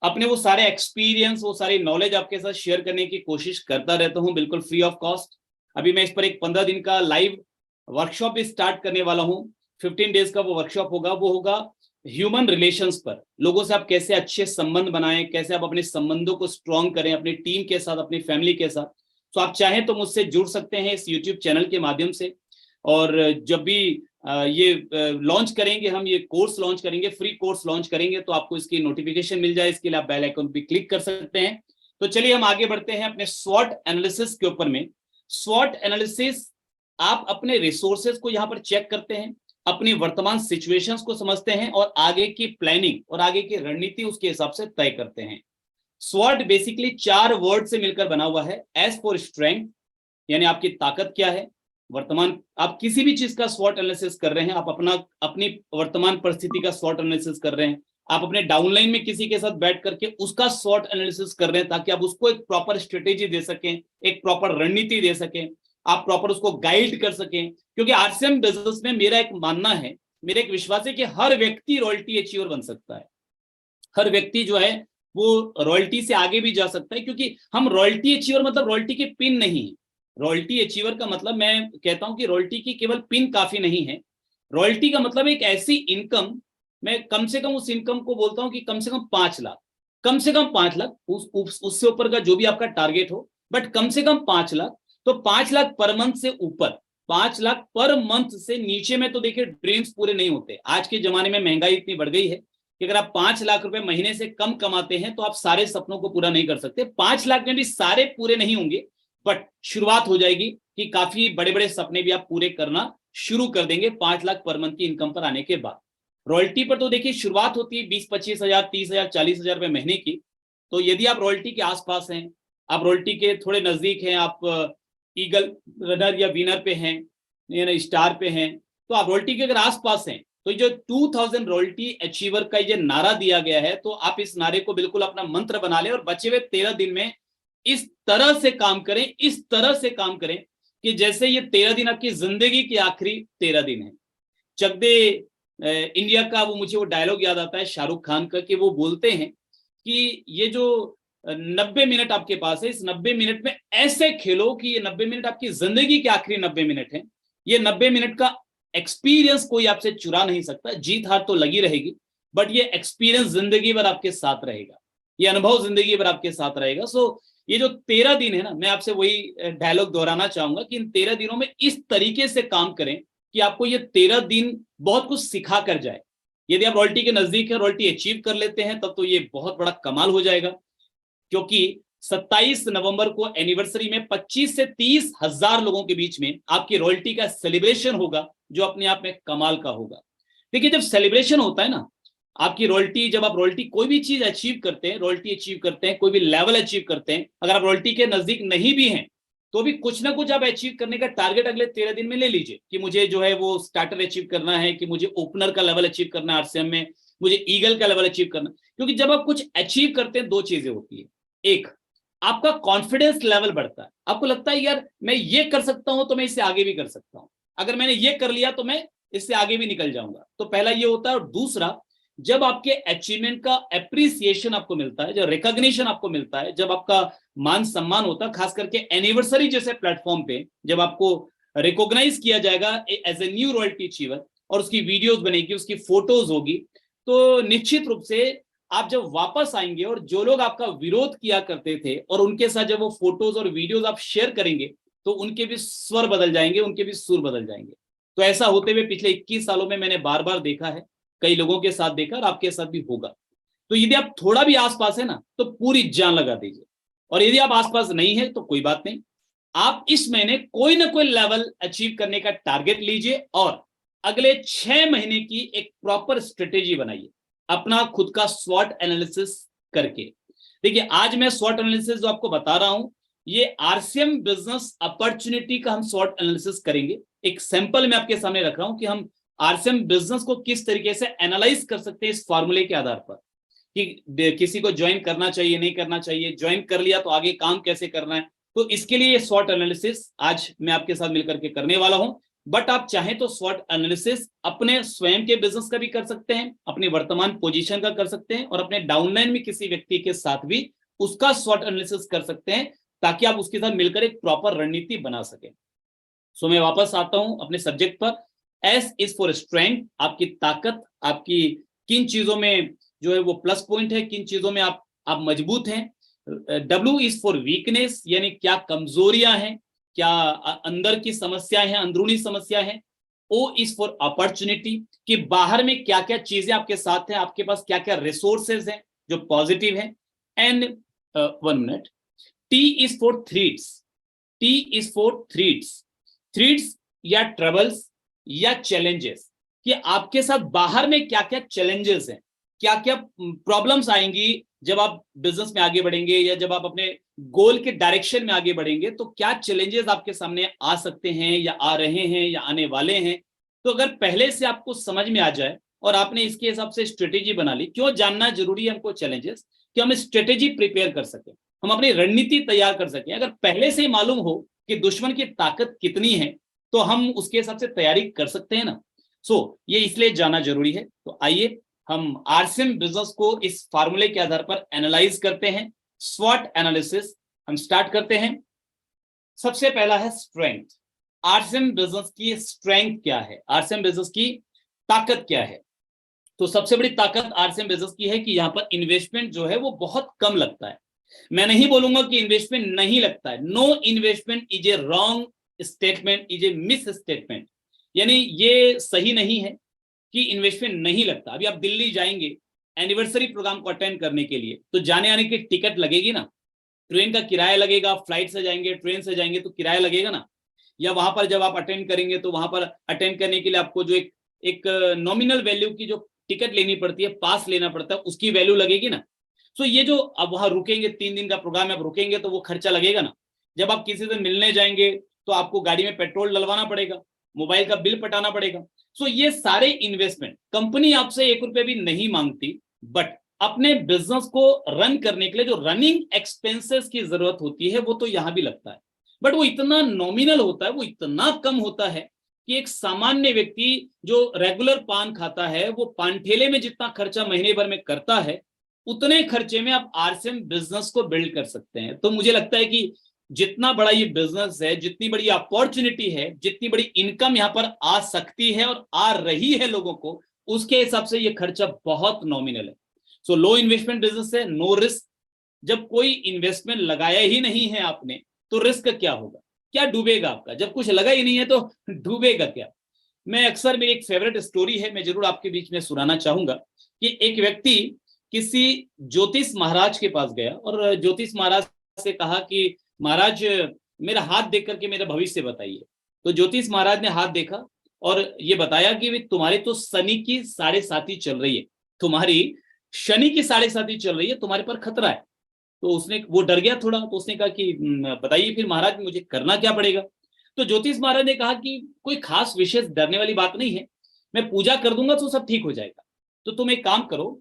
अपने वो सारे एक्सपीरियंस, वो सारी नॉलेज आपके साथ शेयर करने की कोशिश करता रहता हूं, बिल्कुल फ्री ऑफ कॉस्ट। अभी मैं इस पर एक 15 दिन का लाइव वर्कशॉप भी स्टार्ट करने वाला हूं। 15 डेज का वो वर्कशॉप होगा, वो होगा ह्यूमन रिलेशंस पर। लोगों से आप कैसे अच्छे संबंध बनाएं, कैसे आप अपने संबंधों को स्ट्रॉन्ग करें अपनी टीम के साथ, अपनी फैमिली के साथ। तो आप चाहें तो मुझसे जुड़ सकते हैं इस यूट्यूब चैनल के माध्यम से। और जब भी ये लॉन्च करेंगे, हम ये कोर्स लॉन्च करेंगे, फ्री कोर्स लॉन्च करेंगे, तो आपको इसकी नोटिफिकेशन मिल जाए। इसके लिए आप बेल आइकन पे क्लिक कर सकते हैं। तो चलिए हम आगे बढ़ते हैं अपने स्वॉट एनालिसिस के ऊपर में। स्वॉट एनालिसिस, आप अपने रिसोर्सेज को यहाँ पर चेक करते हैं, अपनी वर्तमान सिचुएशंस को समझते हैं और आगे की प्लानिंग और आगे की रणनीति उसके हिसाब से तय करते हैं। स्वॉट बेसिकली 4 वर्ड से मिलकर बना हुआ है। एस फॉर स्ट्रेंथ, यानी आपकी ताकत क्या है, वर्तमान आप किसी भी चीज का स्वॉट एनालिसिस कर रहे हैं, आप अपनी वर्तमान परिस्थिति का स्वॉट एनालिसिस कर रहे हैं, आप अपने डाउनलाइन में किसी के साथ बैठ करके उसका स्वॉट एनालिसिस कर रहे हैं ताकि आप उसको एक प्रॉपर स्ट्रेटेजी दे सकें, एक प्रॉपर रणनीति दे सकें, आप प्रॉपर उसको गाइड कर सकें। क्योंकि आरसीएम बिजनेस में मेरा एक मानना है, मेरा एक विश्वास है कि हर व्यक्ति रॉयल्टी अचीवर बन सकता है। हर व्यक्ति जो है वो रॉयल्टी से आगे भी जा सकता है, क्योंकि हम रॉयल्टी अचीवर मतलब रॉयल्टी के पिन नहीं है। रॉयल्टी अचीवर का मतलब, मैं कहता हूं कि रॉयल्टी की केवल पिन काफी नहीं है। रॉयल्टी का मतलब एक ऐसी इनकम, मैं कम से कम उस इनकम को बोलता हूं कि कम से कम 5 लाख, कम से कम 5 लाख, उससे ऊपर का जो भी आपका टारगेट हो, बट कम से कम 5 लाख। तो 5 लाख पर मंथ से ऊपर, 5 लाख पर मंथ से नीचे में तो देखिए ड्रीम्स पूरे नहीं होते। आज के जमाने में महंगाई इतनी बढ़ गई है, कि अगर आप 5 लाख रुपए महीने से कम कमाते हैं तो आप सारे सपनों को पूरा नहीं कर सकते। 5 लाख में भी सारे पूरे नहीं होंगे, बट शुरुआत हो जाएगी कि काफी बड़े बड़े सपने भी आप पूरे करना शुरू कर देंगे 5 लाख पर मंथ की इनकम पर आने के बाद। रॉयल्टी पर तो देखिए शुरुआत होती है 20-25 हजार, 30 हजार, 40 हजार रुपए महीने की। तो यदि आप रॉयल्टी के आसपास हैं, आप रॉयल्टी के थोड़े नजदीक हैं, आप ईगल रनर या विनर पे हैं या स्टार पे हैं, तो आप रॉयल्टी के अगर आसपास हैं तो जो 2000 रॉयल्टी अचीवर का ये नारा दिया गया है, तो आप इस नारे को बिल्कुल अपना मंत्र बना लें और बचे हुए 13 दिन में इस तरह से काम करें, इस तरह से काम करें कि जैसे ये 13 दिन आपकी जिंदगी के आखिरी 13 दिन है। चक दे इंडिया का मुझे वो डायलॉग याद आता है शाहरुख खान का, कि वो बोलते हैं कि ये जो 90 मिनट आपके पास है, इस 90 मिनट में ऐसे खेलो कि ये 90 मिनट आपकी जिंदगी के आखिरी 90 मिनट है। ये 90 मिनट का एक्सपीरियंस कोई आपसे चुरा नहीं सकता। जीत हार तो लगी रहेगी, बट ये एक्सपीरियंस जिंदगी भर आपके साथ रहेगा, ये अनुभव जिंदगी भर आपके साथ रहेगा। सो ये जो 13 दिन है ना, मैं आपसे वही डायलॉग दोहराना चाहूंगा कि इन 13 दिनों में इस तरीके से काम करें कि आपको ये 13 दिन बहुत कुछ सिखा कर जाए। यदि आप रॉयल्टी के नजदीक है, रॉयल्टी अचीव कर लेते हैं, तब तो ये बहुत बड़ा कमाल हो जाएगा, क्योंकि 27 नवंबर को एनिवर्सरी में 25 से 30 हजार लोगों के बीच में आपकी रॉयल्टी का सेलिब्रेशन होगा, जो अपने आप में कमाल का होगा। देखिए, जब सेलिब्रेशन होता है ना आपकी रॉयल्टी, जब आप रॉयल्टी कोई भी चीज अचीव करते हैं, रॉयल्टी अचीव करते हैं, कोई भी लेवल अचीव करते हैं, अगर आप रॉयल्टी के नजदीक नहीं भी हैं तो भी कुछ ना कुछ आप अचीव करने का टारगेट अगले 13 दिन में ले लीजिए कि मुझे जो है वो स्टार्टर अचीव करना है, कि मुझे ओपनर का लेवल अचीव करना है आरसीएम में, मुझे ईगल का लेवल अचीव करना। क्योंकि जब आप कुछ अचीव करते हैं, दो चीजें होती है। एक, आपका कॉन्फिडेंस लेवल बढ़ता है, आपको लगता है यार मैं ये कर सकता हूं तो मैं इससे आगे भी कर सकता हूं, अगर मैंने ये कर लिया तो मैं इससे आगे भी निकल जाऊंगा। तो पहला ये होता है। और दूसरा, जब आपके अचीवमेंट का एप्रिसिएशन आपको मिलता है, जब रिकॉग्निशन आपको मिलता है, जब आपका मान सम्मान होता है, खास करके एनिवर्सरी जैसे प्लेटफॉर्म पे जब आपको रिकॉग्नाइज किया जाएगा as a new royalty achiever और उसकी वीडियोस बनेगी, उसकी फोटोज होगी, तो निश्चित रूप से आप जब वापस आएंगे और जो लोग आपका विरोध किया करते थे और उनके साथ जब वो फोटोज और वीडियोज आप शेयर करेंगे, तो उनके भी स्वर बदल जाएंगे, उनके भी सुर बदल जाएंगे। तो ऐसा होते हुए पिछले 21 सालों में मैंने बार बार देखा है, कई लोगों के साथ देखा और आपके साथ भी होगा। तो यदि आप थोड़ा भी आसपास है ना, तो पूरी जान लगा दीजिए, और यदि आप आसपास नहीं है तो कोई बात नहीं, आप इस महीने कोई ना कोई लेवल अचीव करने का टारगेट लीजिए और अगले 6 महीने की एक प्रॉपर स्ट्रेटेजी बनाइए, अपना खुद का स्वॉट एनालिसिस करके। देखिए, आज मैं स्वॉट एनालिसिस जो आपको बता रहा हूं, ये आरसीएम बिजनेस अपॉर्चुनिटी का हम स्वॉट एनालिसिस करेंगे। एक सैंपल मैं आपके सामने रख रहा हूं कि हम आरसीएम बिजनेस को किस तरीके से एनालाइज कर सकते हैं इस फॉर्मूले के आधार पर, कि किसी को ज्वाइन करना चाहिए, नहीं करना चाहिए, ज्वाइन कर लिया तो आगे काम कैसे करना है। तो इसके लिए ये स्वॉट एनालिसिस आज मैं आपके साथ मिलकर के करने वाला हूं। बट आप चाहें तो स्वॉट एनालिसिस अपने स्वयं के बिजनेस का भी कर सकते हैं, अपनी वर्तमान पोजीशन का कर सकते हैं, और अपने डाउनलाइन में किसी व्यक्ति के साथ भी उसका स्वॉट एनालिसिस कर सकते हैं, ताकि आप उसके साथ मिलकर एक प्रॉपर रणनीति बना सकें। सो मैं वापस आता हूं अपने सब्जेक्ट पर। एस इज फॉर स्ट्रेंथ, आपकी ताकत, आपकी किन चीजों में जो है वो प्लस पॉइंट है, किन चीजों में आप मजबूत हैं। डब्ल्यू इज फॉर वीकनेस, यानी क्या कमजोरियां हैं, क्या अंदर की समस्याएं हैं, अंदरूनी समस्या है। ओ इज फॉर अपॉर्चुनिटी, कि बाहर में क्या क्या चीजें आपके साथ हैं, आपके पास क्या क्या रिसोर्सेज हैं जो पॉजिटिव है। And 1 minute, T is for threats, T is for threats, threats या ट्रबल्स या चैलेंजेस, कि आपके साथ बाहर में क्या क्या चैलेंजेस हैं, क्या क्या प्रॉब्लम्स आएंगी जब आप बिजनेस में आगे बढ़ेंगे या जब आप अपने गोल के डायरेक्शन में आगे बढ़ेंगे, तो क्या चैलेंजेस आपके सामने आ सकते हैं या आ रहे हैं या आने वाले हैं। तो अगर पहले से आपको समझ में आ जाए और आपने इसके हिसाब से स्ट्रेटेजी बना ली, क्यों जानना जरूरी है हमको चैलेंजेस, कि हम स्ट्रेटेजी प्रिपेयर कर सकें, हम अपनी रणनीति तैयार कर सकें। अगर पहले से ही मालूम हो कि दुश्मन की ताकत कितनी है, तो हम उसके हिसाब से तैयारी कर सकते हैं ना। ये इसलिए जानना जरूरी है। तो आइए हम आरसीएम बिजनेस को इस फार्मूले के आधार पर एनालाइज करते हैं। स्वॉट एनालिसिस हम स्टार्ट करते हैं। सबसे पहला है स्ट्रेंथ। आरसीएम बिजनेस की स्ट्रेंथ क्या है, आरसीएम बिजनेस की ताकत क्या है। तो सबसे बड़ी ताकत आरसीएम बिजनेस की है कि यहाँ पर इन्वेस्टमेंट जो है वो बहुत कम लगता है। मैं नहीं बोलूंगा कि इन्वेस्टमेंट नहीं लगता है, no investment is a wrong statement, is a miss statement, यानी ये सही नहीं है कि इन्वेस्टमेंट नहीं लगता। अभी आप दिल्ली जाएंगे, एनिवर्सरी प्रोग्राम को अटेंड करने के लिए, तो जाने आने की टिकट लगेगी ना, ट्रेन का किराया लगेगा, फ्लाइट से जाएंगे, ट्रेन से जाएंगे तो किराया लगेगा ना, या वहां पर जब आप अटेंड करेंगे तो वहां पर अटेंड करने के लिए आपको जो एक नॉमिनल वैल्यू की जो टिकट लेनी पड़ती है, पास लेना पड़ता है, उसकी वैल्यू लगेगी ना। तो ये जो अब वहां रुकेंगे, 3 दिन का प्रोग्राम है, आप रुकेंगे तो वो खर्चा लगेगा ना। जब आप किसी से मिलने जाएंगे तो आपको गाड़ी में पेट्रोल डलवाना पड़ेगा, मोबाइल का बिल पटाना पड़ेगा। सो ये सारे इन्वेस्टमेंट कंपनी आपसे 1 रुपए भी नहीं मांगती, बट अपने बिजनेस को रन करने के लिए जो रनिंग एक्सपेंसेस की जरूरत होती है वो तो यहां भी लगता है, बट वो इतना नॉमिनल होता है, वो इतना कम होता है कि एक सामान्य व्यक्ति जो रेगुलर पान खाता है वो पान ठेले में जितना खर्चा महीने भर में करता है, उतने खर्चे में आप आरसीएम बिजनेस को बिल्ड कर सकते हैं। तो मुझे लगता है कि जितना बड़ा ये बिजनेस है, जितनी बड़ी अपॉर्चुनिटी है, जितनी बड़ी इनकम यहाँ पर आ सकती है और आ रही है लोगों को, उसके हिसाब से ये खर्चा बहुत नॉमिनल है। सो लो इन्वेस्टमेंट बिजनेस है, नो रिस्क। जब कोई इन्वेस्टमेंट लगाया ही नहीं है आपने तो रिस्क क्या होगा, क्या डूबेगा आपका? जब कुछ लगा ही नहीं है तो डूबेगा क्या? मैं अक्सर, मेरी एक फेवरेट स्टोरी है, मैं जरूर आपके बीच में सुनाना चाहूंगा कि एक व्यक्ति किसी ज्योतिष महाराज के पास गया और ज्योतिष महाराज से कहा कि महाराज मेरा हाथ देख करके मेरा भविष्य बताइए। तो ज्योतिष महाराज ने हाथ देखा और ये बताया कि तुम्हारी तो शनि की 7.5 चल रही है, तुम्हारी शनि की 7.5 चल रही है, तुम्हारे पर खतरा है। तो उसने, वो डर गया थोड़ा, तो उसने कहा कि बताइए फिर महाराज मुझे करना क्या पड़ेगा? तो ज्योतिष महाराज ने कहा कि कोई खास विशेष डरने वाली बात नहीं है, मैं पूजा कर दूंगा तो सब ठीक हो जाएगा। तो तुम एक काम करो,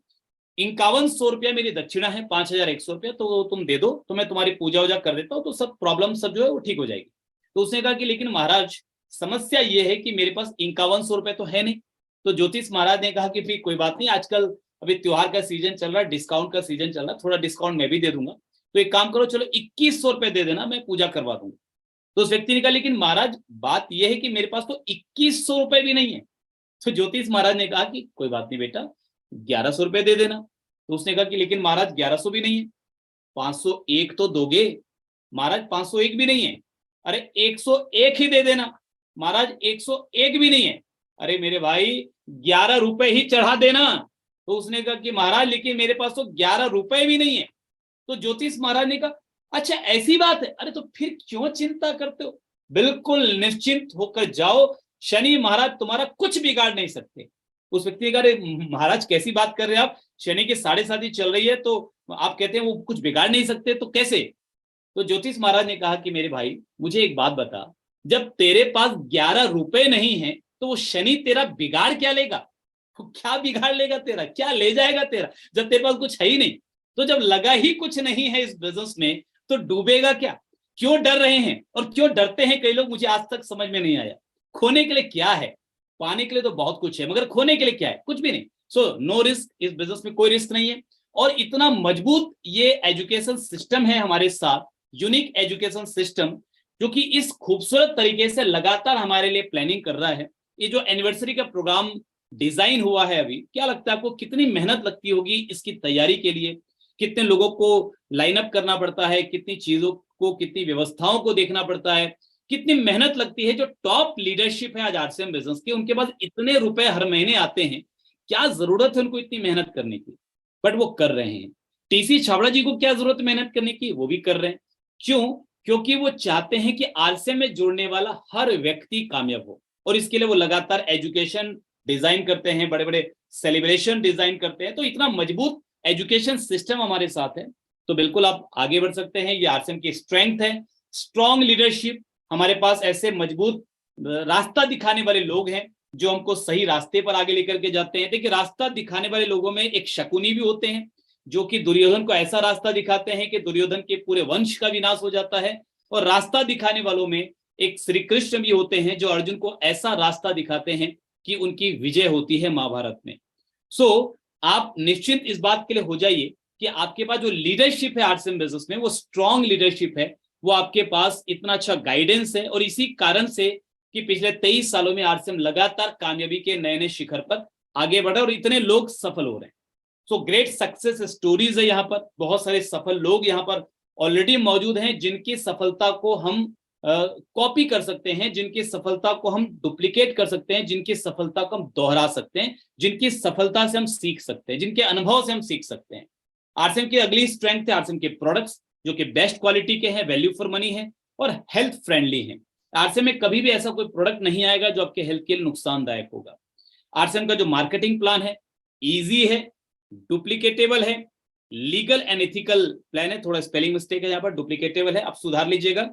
5100 रुपया मेरी दक्षिणा है, 5100 रुपया तो तुम दे दो, तो मैं तुम्हारी पूजा वूजा कर देता हूँ, तो सब प्रॉब्लम सब जो है वो ठीक हो जाएगी। तो उसने कहा कि लेकिन महाराज समस्या ये है कि मेरे पास 5100 रुपये तो है नहीं। तो ज्योतिष महाराज ने कहा कि फिर कोई बात नहीं, आजकल अभी त्योहार का सीजन चल रहा है, डिस्काउंट का सीजन चल रहा है, थोड़ा डिस्काउंट मैं भी दे दूंगा, तो एक काम करो, चलो 2100 रुपये दे देना, मैं पूजा करवा दूंगा। तो उस व्यक्ति ने कहा लेकिन महाराज बात यह है कि मेरे पास तो 2100 रुपये भी नहीं है। तो ज्योतिष महाराज ने कहा कि कोई बात नहीं बेटा, 1100 रुपये दे देना। तो उसने कहा कि लेकिन महाराज 1100 भी नहीं है, 501 तो दोगे? महाराज 501 भी नहीं है। अरे 101 ही दे देना। महाराज 101 भी नहीं है। अरे मेरे भाई 11 रुपए ही चढ़ा देना। तो उसने कहा कि महाराज लेकिन मेरे पास तो 11 रुपए भी नहीं है। तो ज्योतिष महाराज ने कहा अच्छा ऐसी बात है, अरे तो फिर क्यों चिंता करते हो, बिल्कुल निश्चिंत होकर जाओ, शनि महाराज तुम्हारा कुछ बिगाड़ नहीं सकते। उस व्यक्ति का, अरे महाराज कैसी बात कर रहे हैं आप, शनि की 7.5 चल रही है तो आप कहते हैं वो कुछ बिगाड़ नहीं सकते, तो कैसे? तो ज्योतिष महाराज ने कहा कि मेरे भाई मुझे एक बात बता, जब तेरे पास 11 रुपए नहीं है तो वो शनि तेरा बिगाड़ क्या लेगा? क्या बिगाड़ लेगा तेरा, क्या ले जाएगा तेरा, जब तेरे पास कुछ है ही नहीं? तो जब लगा ही कुछ नहीं है इस बिजनेस में तो डूबेगा क्या? क्यों डर रहे हैं और क्यों डरते हैं कई लोग, मुझे आज तक समझ में नहीं आया। खोने के लिए क्या है? पाने के लिए तो बहुत कुछ है, मगर खोने के लिए क्या है? कुछ भी नहीं। सो नो रिस्क, इस बिजनेस में कोई रिस्क नहीं है। और इतना मजबूत ये एजुकेशन सिस्टम है हमारे साथ, यूनिक एजुकेशन सिस्टम, जो कि इस खूबसूरत तरीके से लगातार हमारे लिए प्लानिंग कर रहा है। ये जो एनिवर्सरी का प्रोग्राम डिजाइन हुआ है अभी, क्या लगता है आपको कितनी मेहनत लगती होगी इसकी तैयारी के लिए? कितने लोगों को लाइन अप करना पड़ता है, कितनी चीजों को, कितनी व्यवस्थाओं को देखना पड़ता है, कितनी मेहनत लगती है। जो टॉप लीडरशिप है आज आरसीएम बिजनेस की, उनके पास इतने रुपए हर महीने आते हैं, क्या जरूरत है उनको इतनी मेहनत करने की? बट वो कर रहे हैं। टीसी छाबड़ा जी को क्या जरूरत है मेहनत करने की? वो भी कर रहे हैं। क्यों? क्योंकि वो चाहते हैं कि आरसीएम में जुड़ने वाला हर व्यक्ति कामयाब हो, और इसके लिए वो लगातार एजुकेशन डिजाइन करते हैं, बड़े बड़े सेलिब्रेशन डिजाइन करते हैं। तो इतना मजबूत एजुकेशन सिस्टम हमारे साथ है, तो बिल्कुल आप आगे बढ़ सकते हैं। ये आरसीएम की स्ट्रेंथ है, स्ट्रॉन्ग लीडरशिप। हमारे पास ऐसे मजबूत रास्ता दिखाने वाले लोग हैं जो हमको सही रास्ते पर आगे लेकर के जाते हैं। देखिए, रास्ता दिखाने वाले लोगों में एक शकुनी भी होते हैं जो कि दुर्योधन को ऐसा रास्ता दिखाते हैं कि दुर्योधन के पूरे वंश का विनाश हो जाता है। और रास्ता दिखाने वालों में एक श्री कृष्ण भी होते हैं जो अर्जुन को ऐसा रास्ता दिखाते हैं कि उनकी विजय होती है महाभारत में। सो आप निश्चिंत इस बात के लिए हो जाइए कि आपके पास जो लीडरशिप है आरसीएम बिजनेस में, वो स्ट्रॉन्ग लीडरशिप है, वो आपके पास इतना अच्छा गाइडेंस है। और इसी कारण से कि पिछले 23 सालों में आरसीएम लगातार कामयाबी के नए नए शिखर पर आगे बढ़ा और इतने लोग सफल हो रहे हैं। सो ग्रेट सक्सेस स्टोरीज है यहाँ पर, बहुत सारे सफल लोग यहाँ पर ऑलरेडी मौजूद हैं जिनकी सफलता को हम कॉपी कर सकते हैं, जिनकी सफलता को हम डुप्लीकेट कर सकते हैं, जिनकी सफलता को हम दोहरा सकते हैं, जिनकी सफलता से हम सीख सकते हैं, जिनके अनुभव से हम सीख सकते हैं। आरसीएम की अगली स्ट्रेंथ है आरसीएम के प्रोडक्ट्स, जो कि बेस्ट क्वालिटी के हैं, वैल्यू फॉर मनी है और हेल्थ फ्रेंडली है। आरसीएम में कभी भी ऐसा कोई प्रोडक्ट नहीं आएगा जो आपके हेल्थ के लिए नुकसानदायक होगा। आरसीएम का जो मार्केटिंग प्लान है इजी है, डुप्लीकेटेबल है, लीगल एंड एथिकल प्लान है। थोड़ा स्पेलिंग मिस्टेक है यहाँ पर, डुप्लीकेटेबल है, आप सुधार लीजिएगा।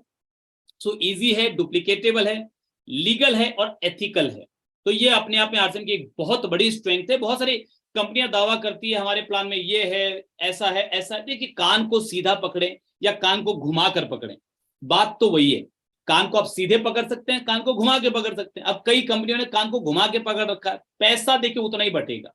सो इजी है, डुप्लीकेटेबल है, लीगल है और एथिकल है। तो ये अपने आप में आरसीएम की एक बहुत बड़ी स्ट्रेंथ है। बहुत सारी कंपनियां दावा करती है हमारे प्लान में ये है, ऐसा है, ऐसा है। देखिए, कान को सीधा पकड़े या कान को घुमा कर पकड़े, बात तो वही है। कान को आप सीधे पकड़ सकते हैं, कान को घुमा के पकड़ सकते हैं। अब कई कंपनियों ने कान को घुमा के पकड़ रखा है, पैसा देखिए उतना ही बटेगा,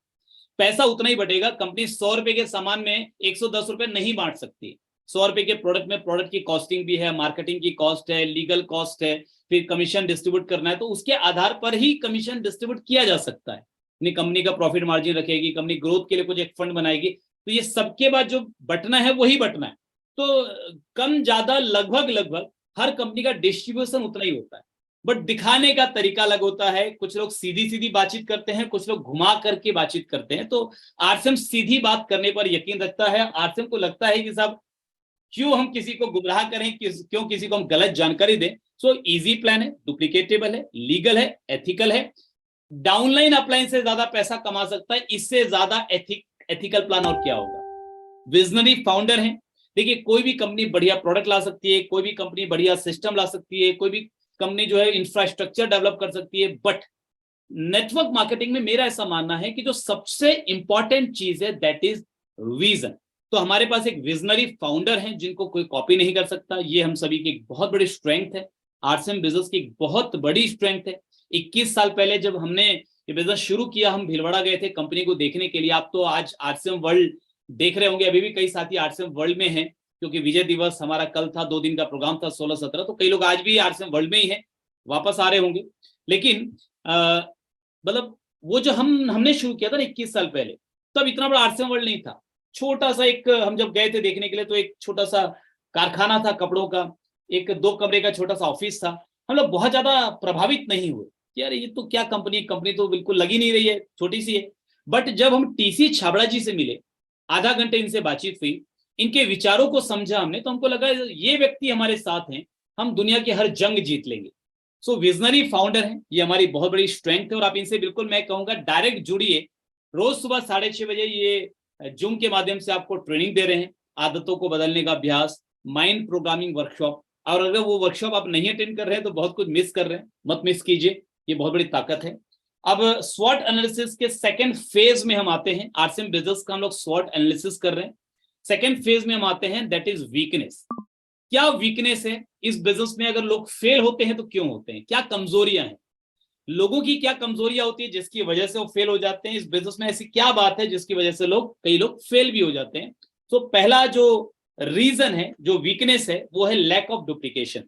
पैसा उतना ही बटेगा। कंपनी 100 रुपए के सामान में 110 रुपए नहीं बांट सकती। 100 रुपए के प्रोडक्ट में प्रोडक्ट की कॉस्टिंग भी है, मार्केटिंग की कॉस्ट है, लीगल कॉस्ट है, फिर कमीशन डिस्ट्रीब्यूट करना है, तो उसके आधार पर ही कमीशन डिस्ट्रीब्यूट किया जा सकता है। अपनी कंपनी का प्रॉफिट मार्जिन रखेगी, कंपनी ग्रोथ के लिए कुछ एक फंड बनाएगी, तो ये सबके बाद जो बटना है वही बटना है। तो कम ज्यादा लगभग हर कंपनी का डिस्ट्रीब्यूशन उतना ही होता है, बट दिखाने का तरीका अलग होता है। कुछ लोग सीधी सीधी बातचीत करते हैं, कुछ लोग घुमा करके बातचीत करते हैं। तो आरसीएम सीधी बात करने पर यकीन रखता है। आरसीएम को लगता है कि साहब क्यों हम किसी को गुमराह करें, क्यों किसी को हम गलत जानकारी दें। सो इजी प्लान है, डुप्लीकेटेबल है, लीगल है, एथिकल है, डाउनलाइन अपलाइन से ज्यादा पैसा कमा सकता है, इससे ज्यादा एथिकल प्लान और क्या होगा। विजनरी फाउंडर है। देखिए, कोई भी कंपनी बढ़िया प्रोडक्ट ला सकती है, कोई भी कंपनी बढ़िया सिस्टम ला सकती है, कोई भी कंपनी जो है इंफ्रास्ट्रक्चर डेवलप कर सकती है, बट नेटवर्क मार्केटिंग में मेरा ऐसा मानना है कि जो सबसे इंपॉर्टेंट चीज है दैट इज विजन। तो हमारे पास एक विजनरी फाउंडर हैं जिनको कोई कॉपी नहीं कर सकता। ये हम सभी की एक बहुत बड़ी स्ट्रेंथ है, आरसीएम बिजनेस की एक बहुत बड़ी स्ट्रेंथ है। 21 साल पहले जब हमने ये बिजनेस शुरू किया, हम भीलवाड़ा गए थे कंपनी को देखने के लिए। आप तो आज आरसीएम वर्ल्ड देख रहे होंगे, अभी भी कई साथी आरसीएम वर्ल्ड में हैं, क्योंकि विजय दिवस हमारा कल था, 2 दिन का प्रोग्राम था 16-17, तो कई लोग आज भी आरसीएम वर्ल्ड में ही है, वापस आ रहे होंगे। लेकिन मतलब वो जो हमने शुरू किया था ना 21 साल पहले, तब इतना बड़ा आरसीएम वर्ल्ड नहीं था। छोटा सा एक, हम जब गए थे देखने के लिए तो एक छोटा सा कारखाना था कपड़ों का, एक 2 कमरे का छोटा सा ऑफिस था। हम लोग बहुत ज्यादा प्रभावित नहीं हुए कि यार ये तो क्या कंपनी तो बिल्कुल लगी नहीं रही है, छोटी सी है। बट जब हम टीसी छाबड़ा जी से मिले, आधा घंटे इनसे बातचीत हुई, इनके विचारों को समझा हमने, तो हमको लगा ये व्यक्ति हमारे साथ हैं, हम दुनिया की हर जंग जीत लेंगे। सो विजनरी फाउंडर हैं, ये हमारी बहुत बड़ी स्ट्रेंथ है। और आप इनसे बिल्कुल, मैं कहूंगा, डायरेक्ट जुड़िए। रोज सुबह 6:30 बजे ये जूम के माध्यम से आपको ट्रेनिंग दे रहे हैं, आदतों को बदलने का अभ्यास, माइंड प्रोग्रामिंग वर्कशॉप। और अगर वो वर्कशॉप आप नहीं अटेंड कर रहे हैं तो बहुत कुछ मिस कर रहे हैं, मत मिस कीजिए, ये बहुत बड़ी ताकत है। अब स्वॉट एनालिसिस के सेकंड फेज में हम आते हैं। आरसीएम बिजनेस का हम लोग स्वॉट एनालिसिस कर रहे हैं। सेकंड फेज में हम आते हैं, दैट इज वीकनेस। क्या वीकनेस है इस बिजनेस में? अगर लोग फेल होते हैं तो क्यों होते हैं? क्या कमजोरियां हैं लोगों की? क्या कमजोरियां होती है जिसकी वजह से वो फेल हो जाते हैं? इस बिजनेस में ऐसी क्या बात है जिसकी वजह से कई लोग फेल भी हो जाते हैं? तो पहला जो रीजन है, जो वीकनेस है, वो है लैक ऑफ डुप्लीकेशन।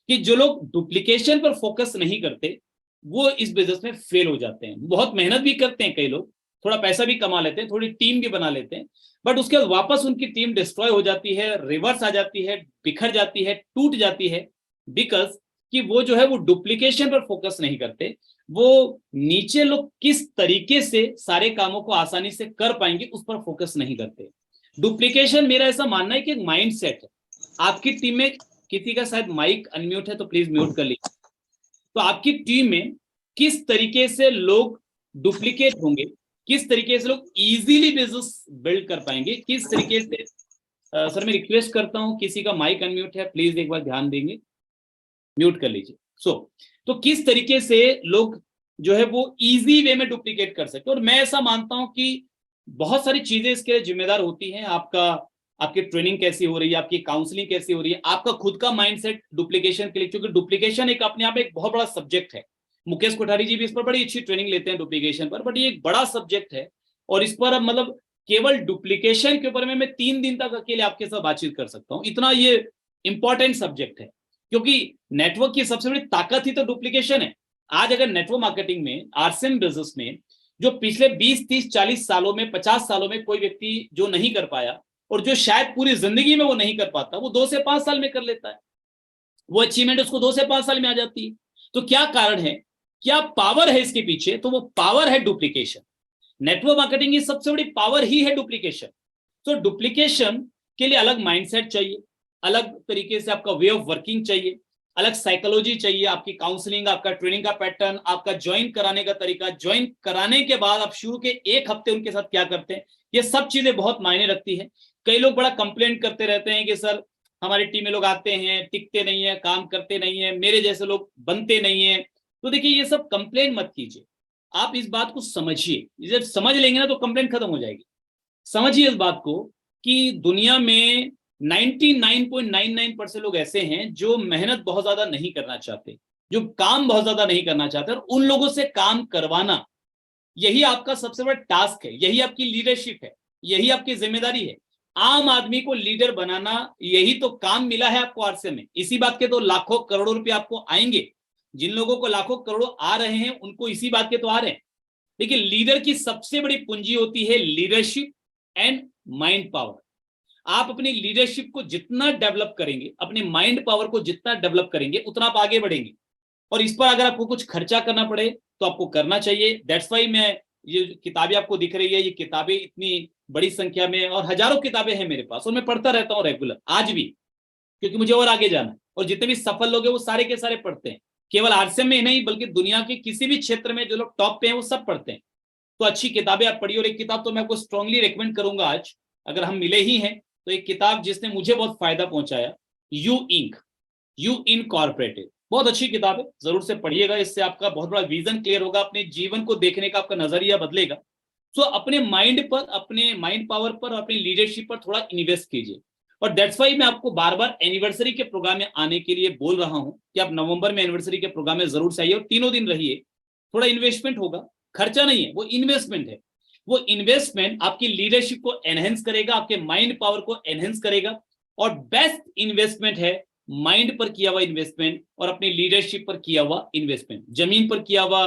कि जो लोग डुप्लीकेशन पर फोकस नहीं करते वो इस बिजनेस में फेल हो जाते हैं। बहुत मेहनत भी करते हैं कई लोग, थोड़ा पैसा भी कमा लेते हैं, थोड़ी टीम भी बना लेते हैं, बट उसके बाद वापस उनकी टीम डिस्ट्रॉय हो जाती है, रिवर्स आ जाती है, बिखर जाती है, टूट जाती है, बिकॉज कि वो जो है वो डुप्लीकेशन पर फोकस नहीं करते। वो नीचे लोग किस तरीके से सारे कामों को आसानी से कर पाएंगे उस पर फोकस नहीं करते। डुप्लीकेशन, मेरा ऐसा मानना है कि एक माइंड सेट है। आपकी टीम में किसी का शायद माइक अनम्यूट है तो प्लीज म्यूट कर लीजिए। तो आपकी टीम में किस तरीके से लोग डुप्लीकेट होंगे, किस तरीके से लोग इजीली बिजनेस बिल्ड कर पाएंगे, किस तरीके से सर मैं रिक्वेस्ट करता हूं, किसी का माइक अनम्यूट है प्लीज एक बार ध्यान देंगे, म्यूट कर लीजिए। तो किस तरीके से लोग जो है वो इजी वे में डुप्लीकेट कर सकते। और मैं ऐसा मानता हूं कि बहुत सारी चीजें इसके लिए जिम्मेदार होती हैं। आपकी ट्रेनिंग कैसी हो रही है, आपकी काउंसलिंग कैसी हो रही है, आपका खुद का माइंडसेट डुप्लीकेशन के लिए, क्योंकि डुप्लीकेशन एक अपने आप में एक बहुत बड़ा सब्जेक्ट है। मुकेश कोठारी जी भी इस पर बड़ी अच्छी ट्रेनिंग लेते हैं डुप्लीकेशन पर, बट ये एक बड़ा सब्जेक्ट है। और इस पर अब मतलब केवल डुप्लीकेशन के ऊपर में मैं 3 दिन तक अकेले आपके साथ बातचीत कर सकता हूं, इतना ये इंपॉर्टेंट सब्जेक्ट है। क्योंकि नेटवर्क की सबसे बड़ी ताकत ही तो डुप्लीकेशन है। आज अगर नेटवर्क मार्केटिंग में, आरसीएम बिजनेस में, जो पिछले 20, 30, 40 सालों में, 50 सालों में कोई व्यक्ति जो नहीं कर पाया और जो शायद पूरी जिंदगी में वो नहीं कर पाता, वो 2 से 5 साल में कर लेता है। वो अचीवमेंट उसको 2 से 5 साल में आ जाती है। तो क्या कारण है, क्या पावर है इसके पीछे? तो वो पावर है डुप्लीकेशन। नेटवर्क मार्केटिंग की सबसे बड़ी पावर ही है डुप्लीकेशन। तो डुप्लीकेशन के लिए अलग माइंडसेट चाहिए, अलग तरीके से आपका वे ऑफ वर्किंग चाहिए, अलग साइकोलॉजी चाहिए, आपकी काउंसलिंग, आपका ट्रेनिंग का पैटर्न, आपका ज्वाइन कराने का तरीका, ज्वाइन कराने के बाद आप शुरू के 1 हफ्ते उनके साथ क्या करते हैं, ये सब चीजें बहुत मायने रखती है। कई लोग बड़ा कंप्लेंट करते रहते हैं कि सर हमारी टीम में लोग आते हैं, टिकते नहीं है, काम करते नहीं है, मेरे जैसे लोग बनते नहीं है। तो देखिए ये सब कंप्लेंट मत कीजिए, आप इस बात को समझिए। जब समझ लेंगे ना तो कंप्लेंट खत्म हो जाएगी। समझिए इस बात को कि दुनिया में 99.99% लोग ऐसे हैं जो मेहनत बहुत ज्यादा नहीं करना चाहते, जो काम बहुत ज्यादा नहीं करना चाहते, और उन लोगों से काम करवाना यही आपका सबसे बड़ा टास्क है, यही आपकी लीडरशिप है, यही आपकी जिम्मेदारी है। आम आदमी को लीडर बनाना, यही तो काम मिला है आपको आरसे में। इसी बात के तो लाखों करोड़ों रुपए आपको आएंगे। जिन लोगों को लाखों करोड़ों आ रहे हैं उनको इसी बात के तो आ रहे हैं। देखिए लीडर की सबसे बड़ी पूंजी होती है लीडरशिप एंड माइंड पावर। आप अपनी लीडरशिप को जितना डेवलप करेंगे, अपने माइंड पावर को जितना डेवलप करेंगे, उतना आप आगे बढ़ेंगे। और इस पर अगर आपको कुछ खर्चा करना पड़े तो आपको करना चाहिए। दैट्स वाई मैं ये किताबें आपको दिख रही है, ये किताबें इतनी बड़ी संख्या में और हजारों किताबें हैं मेरे पास, और मैं पढ़ता रहता हूँ रेगुलर आज भी, क्योंकि मुझे और आगे जाना है। और जितने भी सफल लोग हैं वो सारे के सारे पढ़ते हैं, केवल आरसीएम में नहीं बल्कि दुनिया के किसी भी क्षेत्र में जो लोग टॉप पे हैं वो सब पढ़ते हैं। तो अच्छी किताबें आप पढ़िए। और एक किताब तो मैं आपको स्ट्रांगली रेकमेंड करूंगा आज, अगर हम मिले ही हैं तो एक किताब जिसने मुझे बहुत फायदा पहुंचाया, यू इनकॉर्पोरेटेड, बहुत अच्छी किताब है, जरूर से पढ़िएगा। इससे आपका बहुत बड़ा विजन क्लियर होगा, अपने जीवन को देखने का आपका नजरिया बदलेगा। तो अपने माइंड पर, अपने माइंड पावर पर, अपनी लीडरशिप पर थोड़ा इन्वेस्ट कीजिए। और दैट्स वाई मैं आपको बार बार एनिवर्सरी के प्रोग्राम में आने के लिए बोल रहा हूं कि आप नवंबर में एनिवर्सरी के प्रोग्राम में जरूर से आइए और 3 दिन रहिए। थोड़ा इन्वेस्टमेंट होगा, खर्चा नहीं है, वो इन्वेस्टमेंट है। वो इन्वेस्टमेंट आपकी लीडरशिप को एनहेंस करेगा, आपके माइंड पावर को एनहेंस करेगा। और बेस्ट इन्वेस्टमेंट है माइंड पर किया हुआ इन्वेस्टमेंट और अपनी लीडरशिप पर किया हुआ इन्वेस्टमेंट। जमीन पर किया हुआ,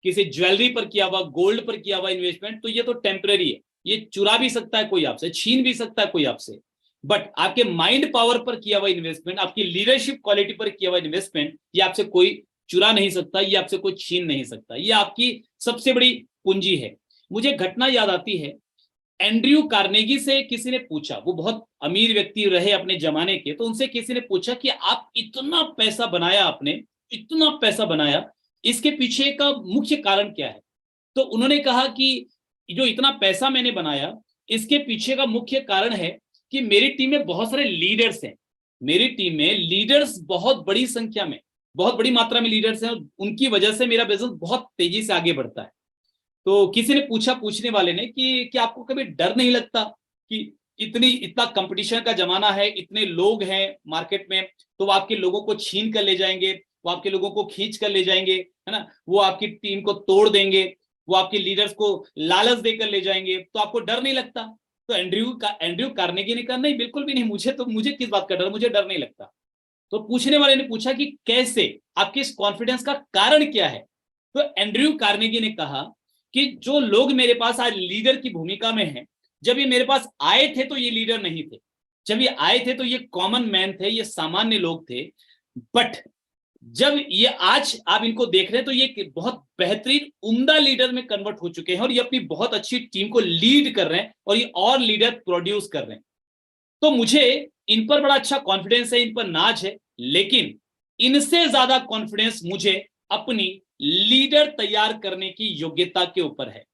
किसी ज्वेलरी पर किया हुआ, गोल्ड पर किया हुआ इन्वेस्टमेंट तो ये तो टेम्पररी है, ये चुरा भी सकता है कोई आपसे, छीन भी सकता है कोई आपसे। बट आपके माइंड पावर पर किया हुआ इन्वेस्टमेंट, आपकी लीडरशिप क्वालिटी पर किया हुआ इन्वेस्टमेंट, ये आपसे कोई चुरा नहीं सकता, ये आपसे कोई छीन नहीं सकता। ये आपकी सबसे बड़ी पूंजी है। मुझे घटना याद आती है, एंड्रयू कार्नेगी से किसी ने पूछा, वो बहुत अमीर व्यक्ति रहे अपने जमाने के, तो उनसे किसी ने पूछा कि आप इतना पैसा बनाया, आपने इतना पैसा बनाया, इसके पीछे का मुख्य कारण क्या है? तो उन्होंने कहा कि जो इतना पैसा मैंने बनाया, इसके पीछे का मुख्य कारण है कि मेरी टीम में बहुत सारे लीडर्स हैं। मेरी टीम में लीडर्स बहुत बड़ी संख्या में, बहुत बड़ी मात्रा में लीडर्स हैं, उनकी वजह से मेरा बिजनेस बहुत तेजी से आगे बढ़ता है। तो किसी ने पूछा, पूछने वाले ने, कि आपको कभी डर नहीं लगता कि इतना कंपटीशन का जमाना है, इतने लोग हैं मार्केट में, तो वो आपके लोगों को छीन कर ले जाएंगे, वो आपके लोगों को खींच कर ले जाएंगे, है ना, वो आपकी टीम को तोड़ देंगे, वो आपके लीडर्स को लालच देकर ले जाएंगे, तो आपको डर नहीं लगता? तो एंड्रयू कार्नेगी ने कहा, नहीं बिल्कुल भी नहीं, मुझे किस बात का डर, मुझे डर नहीं लगता। तो पूछने वाले ने पूछा कि कैसे, आपके इस कॉन्फिडेंस का कारण क्या है? तो एंड्रयू कार्नेगी ने कहा कि जो लोग मेरे पास आज लीडर की भूमिका में हैं, जब ये मेरे पास आए थे तो ये लीडर नहीं थे, जब ये आए थे तो ये कॉमन मैन थे, ये सामान्य लोग थे। बट जब ये आज आप इनको देख रहे हैं तो ये बहुत बेहतरीन उम्दा लीडर में कन्वर्ट हो चुके हैं और ये अपनी बहुत अच्छी टीम को लीड कर रहे हैं और ये और लीडर प्रोड्यूस कर रहे हैं। तो मुझे इन पर बड़ा अच्छा कॉन्फिडेंस है, इन पर नाज है, लेकिन इनसे ज्यादा कॉन्फिडेंस मुझे अपनी लीडर तैयार करने की योग्यता के ऊपर है।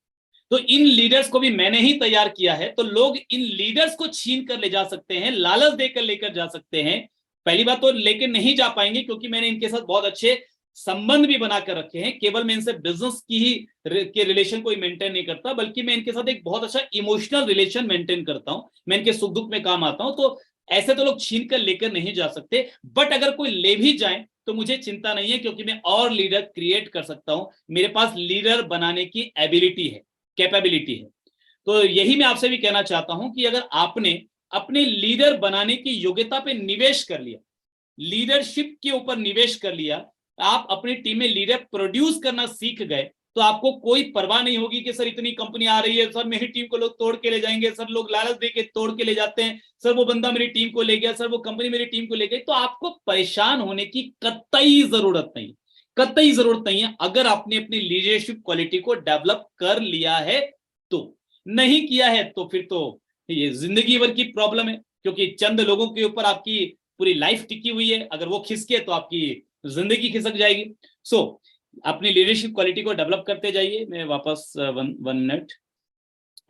तो इन लीडर्स को भी मैंने ही तैयार किया है, तो लोग इन लीडर्स को छीन कर ले जा सकते हैं, लालच देकर लेकर जा सकते हैं। पहली बात तो लेकर नहीं जा पाएंगे क्योंकि मैंने इनके साथ बहुत अच्छे संबंध भी बनाकर रखे हैं। केवल मैं इनसे बिजनेस की ही के रिलेशन को मेंटेन नहीं करता, बल्कि मैं इनके साथ एक बहुत अच्छा इमोशनल रिलेशन मेंटेन करता हूं, मैं इनके सुख दुख में काम आता हूं। तो ऐसे तो लोग छीन कर लेकर नहीं जा सकते। बट अगर कोई ले भी जाए तो मुझे चिंता नहीं है, क्योंकि मैं और लीडर क्रिएट कर सकता हूं, मेरे पास लीडर बनाने की एबिलिटी है, कैपेबिलिटी है। तो यही मैं आपसे भी कहना चाहता हूं कि अगर आपने अपने लीडर बनाने की योग्यता पे निवेश कर लिया, लीडरशिप के ऊपर निवेश कर लिया, आप अपनी टीम में लीडर प्रोड्यूस करना सीख गए, तो आपको कोई परवाह नहीं होगी कि सर इतनी कंपनी आ रही है, सर मेरी टीम को लोग तोड़ के ले जाएंगे, सर लोग लालच दे के तोड़ के ले जाते हैं, सर वो बंदा मेरी टीम को ले गया, सर वो कंपनी मेरी टीम को ले गई। तो आपको परेशान होने की कतई जरूरत नहीं, कतई जरूरत नहीं है, अगर आपने अपनी लीडरशिप क्वालिटी को डेवलप कर लिया है तो। नहीं किया है तो फिर तो ये जिंदगी भर की प्रॉब्लम है, क्योंकि चंद लोगों के ऊपर आपकी पूरी लाइफ टिकी हुई है, अगर वो खिसके तो आपकी जिंदगी खिसक जाएगी। सो अपनी लीडरशिप क्वालिटी को डेवलप करते जाइए। मैं वापस वन मिनट,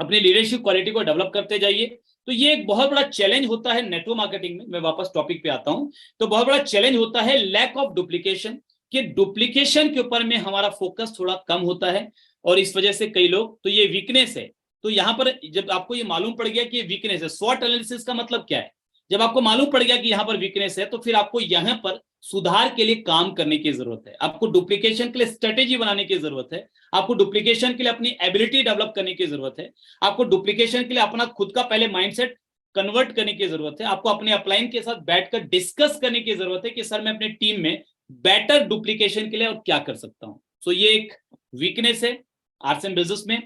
अपनी लीडरशिप क्वालिटी को डेवलप करते जाइए। तो ये एक बहुत बड़ा चैलेंज होता है नेटवर्क मार्केटिंग में। मैं वापस टॉपिक पे आता हूं, तो बहुत बड़ा चैलेंज होता है लैक ऑफ डुप्लीकेशन, कि डुप्लीकेशन के ऊपर में हमारा फोकस थोड़ा कम होता है, और इस वजह से कई लोग, तो ये वीकनेस है। तो यहां पर जब आपको ये मालूम पड़ गया कि ये वीकनेस है, स्वॉट एनालिसिस का मतलब क्या है, जब आपको मालूम पड़ गया कि यहां पर वीकनेस है, तो फिर आपको यहां पर सुधार के लिए काम करने की जरूरत है, आपको डुप्लीकेशन के लिए स्ट्रेटेजी बनाने की जरूरत है, आपको डुप्लीकेशन के लिए अपनी एबिलिटी डेवलप करने की जरूरत है, आपको डुप्लीकेशन के लिए अपना खुद का पहले माइंडसेट कन्वर्ट करने की जरूरत है, आपको अपने अपलाइन के साथ बैठकर डिस्कस करने की जरूरत है कि सर मैं अपने टीम में बेटर डुप्लीकेशन के लिए और क्या कर सकता हूं। सो ये एक वीकनेस है आरसीएम बिजनेस में।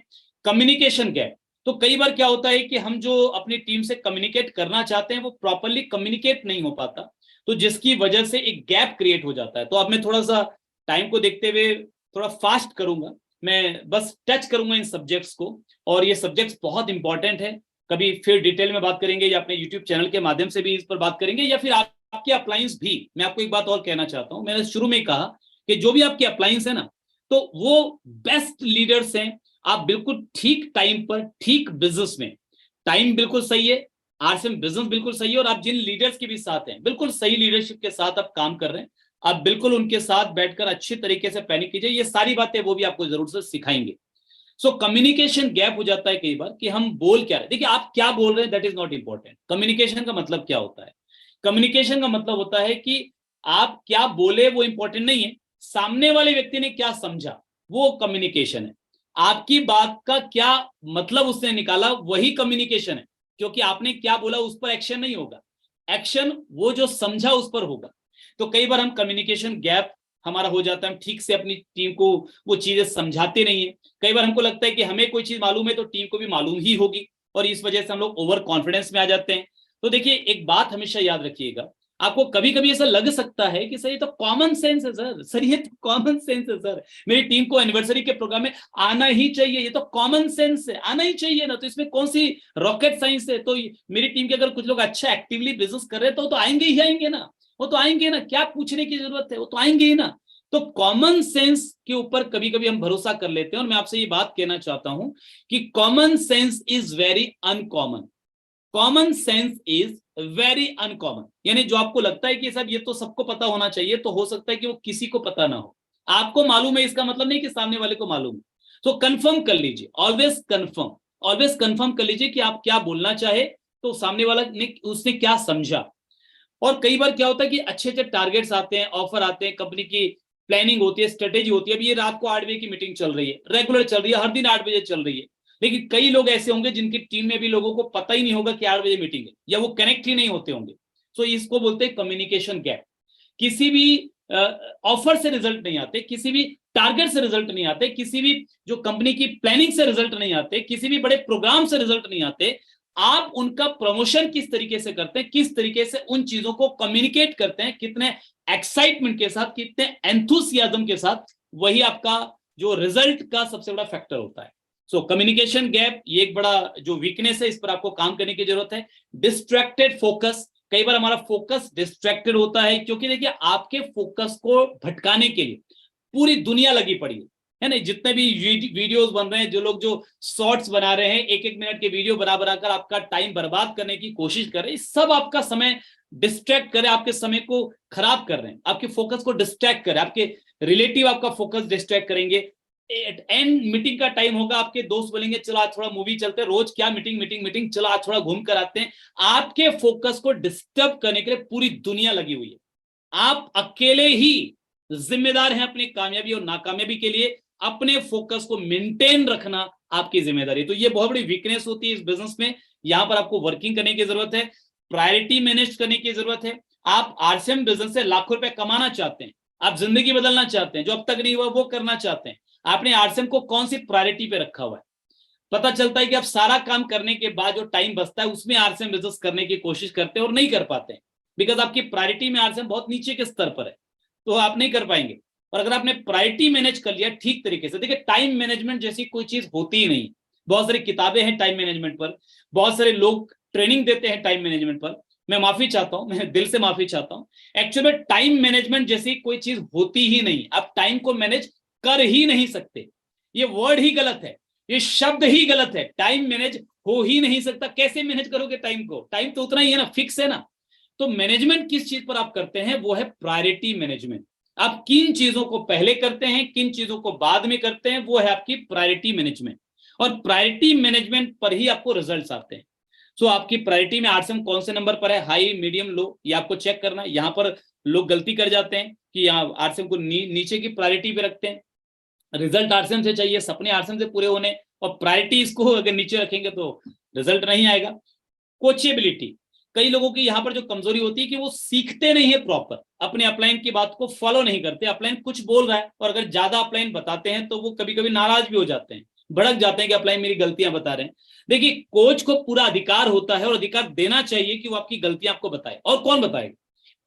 कम्युनिकेशन गैप, तो कई बार क्या होता है कि हम जो अपनी टीम से कम्युनिकेट करना चाहते हैं वो प्रॉपरली कम्युनिकेट नहीं हो पाता, तो जिसकी वजह से एक गैप क्रिएट हो जाता है। तो अब मैं थोड़ा सा टाइम को देखते हुए थोड़ा फास्ट करूंगा, मैं बस टच करूंगा इन सब्जेक्ट्स को, और ये सब्जेक्ट्स बहुत इंपॉर्टेंट है। कभी फिर डिटेल में बात करेंगे, या अपने यूट्यूब चैनल के माध्यम से भी इस पर बात करेंगे, या फिर आपके अप्लायंस भी। मैं आपको एक बात और कहना चाहता हूं, मैंने शुरू में कहा कि जो भी आपके अप्लायंस है ना, तो वो बेस्ट लीडर्स हैं। आप बिल्कुल ठीक टाइम पर ठीक बिजनेस में, टाइम बिल्कुल सही है, आरसीएम बिजनेस बिल्कुल सही है, और आप जिन लीडर्स के भी साथ हैं, बिल्कुल सही लीडरशिप के साथ आप काम कर रहे हैं, आप बिल्कुल उनके साथ बैठकर अच्छी तरीके से प्लानिंग कीजिए। ये सारी बातें वो भी आपको जरूर से सिखाएंगे। सो कम्युनिकेशन गैप हो जाता है कई बार कि हम बोल क्या रहे, देखिए आप क्या बोल रहे हैं that is not important. Communication का मतलब क्या होता है, कम्युनिकेशन का मतलब होता है कि आप क्या बोले वो इंपॉर्टेंट नहीं है, सामने वाले व्यक्ति ने क्या समझा वो कम्युनिकेशन है। आपकी बात का क्या मतलब उसने निकाला वही कम्युनिकेशन है, क्योंकि आपने क्या बोला उस पर एक्शन नहीं होगा, एक्शन वो जो समझा उस पर होगा। तो कई बार हम कम्युनिकेशन गैप हमारा हो जाता है, हम ठीक से अपनी टीम को वो चीजें समझाते नहीं है। कई बार हमको लगता है कि हमें कोई चीज मालूम है तो टीम को भी मालूम ही होगी, और इस वजह से हम लोग ओवर कॉन्फिडेंस में आ जाते हैं। तो देखिए एक बात हमेशा याद रखिएगा, आपको कभी कभी ऐसा लग सकता है कि सर ये तो कॉमन सेंस है, सर ये तो कॉमन सेंस है, सर मेरी टीम को एनिवर्सरी के प्रोग्राम में आना ही चाहिए, ये तो कॉमन सेंस है, आना ही चाहिए ना, तो इसमें कौन सी रॉकेट साइंस है। तो मेरी टीम के अगर कुछ लोग अच्छा एक्टिवली बिजनेस कर रहे हैं तो आएंगे ही आएंगे ना, वो तो आएंगे ना, क्या पूछने की जरूरत है, वो तो आएंगे ही ना। तो कॉमन सेंस के ऊपर कभी कभी हम भरोसा कर लेते हैं, और मैं आपसे ये बात कहना चाहता हूं कि common sense is very uncommon, common sense is very uncommon. यानी जो आपको लगता है कि सर ये तो सबको पता होना चाहिए, तो हो सकता है कि वो किसी को पता ना हो। आपको मालूम है इसका मतलब नहीं कि सामने वाले को मालूम है। तो कंफर्म कर लीजिए, ऑलवेज कंफर्म, ऑलवेज कंफर्म कर लीजिए कि आप क्या बोलना चाहे, तो सामने वाला ने उसने क्या समझा। और कई बार क्या होता है कि अच्छे अच्छे टारगेट्स आते हैं, ऑफर आते हैं, कंपनी की प्लानिंग होती है, स्ट्रेटेजी होती है। अभी ये रात को 8 बजे की मीटिंग चल रही है, रेगुलर चल रही है, हर दिन 8 बजे चल रही है, लेकिन कई लोग ऐसे होंगे जिनकी टीम में भी लोगों को पता ही नहीं होगा कि 8 बजे मीटिंग है, या वो कनेक्ट ही नहीं होते होंगे। तो इसको बोलते हैं कम्युनिकेशन गैप। किसी भी ऑफर से रिजल्ट नहीं आते, किसी भी टारगेट से रिजल्ट नहीं आते, किसी भी जो कंपनी की प्लानिंग से रिजल्ट नहीं आते, किसी भी बड़े प्रोग्राम से रिजल्ट नहीं आते। आप उनका प्रमोशन किस तरीके से करते हैं, किस तरीके से उन चीजों को कम्युनिकेट करते हैं, कितने एक्साइटमेंट के साथ, कितने एंथुसियाज्म के साथ, वही आपका जो रिजल्ट का सबसे बड़ा फैक्टर होता है। सो कम्युनिकेशन गैप ये एक बड़ा जो वीकनेस है, इस पर आपको काम करने की जरूरत है। डिस्ट्रैक्टेड फोकस, कई बार हमारा फोकस डिस्ट्रैक्टेड होता है, क्योंकि देखिए आपके फोकस को भटकाने के लिए पूरी दुनिया लगी पड़ी है ना। जितने भी वीडियोस बन रहे हैं, जो लोग जो शॉर्ट्स बना रहे हैं, 1-1 मिनट के वीडियो बना बनाकर आपका टाइम बर्बाद करने की कोशिश कर रहे हैं, सब आपका समय डिस्ट्रैक्ट करे, आपके समय को खराब कर रहे हैं, आपके फोकस को डिस्ट्रैक्ट करे, आपके रिलेटिव आपका फोकस डिस्ट्रैक्ट करेंगे। एंड मीटिंग का टाइम होगा, आपके दोस्त बोलेंगे चलो आज थोड़ा मूवी चलते हैं, रोज क्या मीटिंग मीटिंग मीटिंग, चलो आज थोड़ा घूम कर आते हैं। आपके फोकस को डिस्टर्ब करने के लिए पूरी दुनिया लगी हुई है। आप अकेले ही जिम्मेदार हैं अपनी कामयाबी और नाकामयाबी के लिए। अपने फोकस को मेंटेन रखना आपकी जिम्मेदारी है। तो ये बहुत बड़ी वीकनेस होती है इस बिजनेस में, यहां पर आपको वर्किंग करने की जरूरत है, प्रायोरिटी मैनेज करने की जरूरत है। आप आरसीएम बिजनेस से लाखों रुपए कमाना चाहते हैं, आप जिंदगी बदलना चाहते हैं, जो अब तक नहीं हुआ वो करना चाहते हैं, आपने आरसीएम को कौन सी प्रायोरिटी पे रखा हुआ है। पता चलता है कि आप सारा काम करने के बाद जो टाइम बचता है उसमें आरसीएम बिजनेस करने की कोशिश करते हैं और नहीं कर पाते हैं, बिकॉज आपकी प्रायोरिटी में आरसीएम बहुत नीचे के स्तर पर है, तो आप नहीं कर पाएंगे। और अगर आपने प्रायोरिटी मैनेज कर लिया ठीक तरीके से, देखिए टाइम मैनेजमेंट जैसी कोई चीज होती ही नहीं। बहुत सारी किताबें हैं टाइम मैनेजमेंट पर, बहुत सारे लोग ट्रेनिंग देते हैं टाइम मैनेजमेंट पर, मैं माफी चाहता हूं, मैं दिल से माफी चाहता हूं। एक्चुअली टाइम मैनेजमेंट जैसी कोई चीज होती ही नहीं, आप टाइम को मैनेज कर ही नहीं सकते। ये वर्ड ही गलत है, ये शब्द ही गलत है, टाइम मैनेज हो ही नहीं सकता। कैसे मैनेज करोगे टाइम को, टाइम तो उतना ही है ना, फिक्स है ना। तो मैनेजमेंट किस चीज पर आप करते हैं, वो है प्रायोरिटी मैनेजमेंट। आप किन चीजों को पहले करते हैं, किन चीजों को बाद में करते हैं, वो है आपकी प्रायोरिटी मैनेजमेंट। और प्रायोरिटी मैनेजमेंट पर ही आपको रिजल्ट्स आते हैं। सो आपकी प्रायोरिटी में आरसीएम कौन से नंबर पर है, हाई मीडियम लो, ये आपको चेक करना है। यहाँ पर लोग गलती कर जाते हैं कि यहाँ आरसीएम को नीचे की प्रायोरिटी पे रखते हैं। रिजल्ट आरसीएम से चाहिए, सपने आरसीएम से पूरे होने, और प्रायोरिटी इसको अगर नीचे रखेंगे तो रिजल्ट नहीं आएगा। कोचेबिलिटी, कई लोगों की यहाँ पर जो कमजोरी होती है कि वो सीखते नहीं है प्रॉपर, अपने अपलाइन की बात को फॉलो नहीं करते। अपलाइन कुछ बोल रहा है और अगर ज्यादा अपलाइन बताते हैं तो वो कभी कभी नाराज भी हो जाते हैं, भड़क जाते हैं कि अपलाइन मेरी गलतियां बता रहे हैं। देखिए कोच को पूरा अधिकार होता है और अधिकार देना चाहिए कि वो आपकी गलतियां आपको बताए, और कौन बताएगा,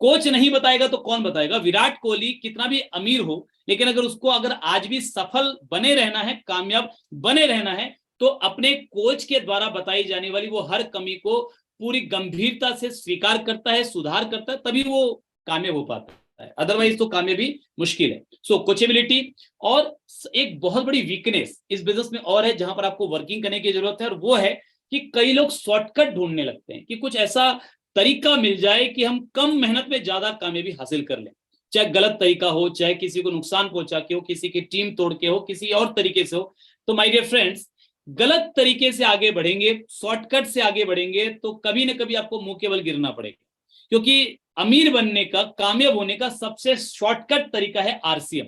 कोच नहीं बताएगा तो कौन बताएगा। विराट कोहली कितना भी अमीर हो, लेकिन अगर उसको अगर आज भी सफल बने रहना है, कामयाब बने रहना है, तो अपने कोच के द्वारा बताई जाने वाली वो हर कमी को पूरी गंभीरता से स्वीकार करता है, सुधार करता है, तभी वो कामयाब हो पाता है, अदरवाइज तो कामयाबी मुश्किल है। सो कोचेबिलिटी। और एक बहुत बड़ी वीकनेस इस बिजनेस में और है जहां पर आपको वर्किंग करने की जरूरत है, और वो है कि कई लोग शॉर्टकट ढूंढने लगते हैं कि कुछ ऐसा तरीका मिल जाए कि हम कम मेहनत में ज्यादा कामयाबी हासिल कर लें। चाहे गलत तरीका हो, चाहे किसी को नुकसान पहुंचा के हो, किसी की टीम तोड़ के हो, किसी और तरीके से हो। तो माय डियर फ्रेंड्स, गलत तरीके से आगे बढ़ेंगे, शॉर्टकट से आगे बढ़ेंगे, तो कभी ना कभी आपको मुंह के बल गिरना पड़ेगा। क्योंकि अमीर बनने का, कामयाब होने का सबसे शॉर्टकट तरीका है आरसीएम।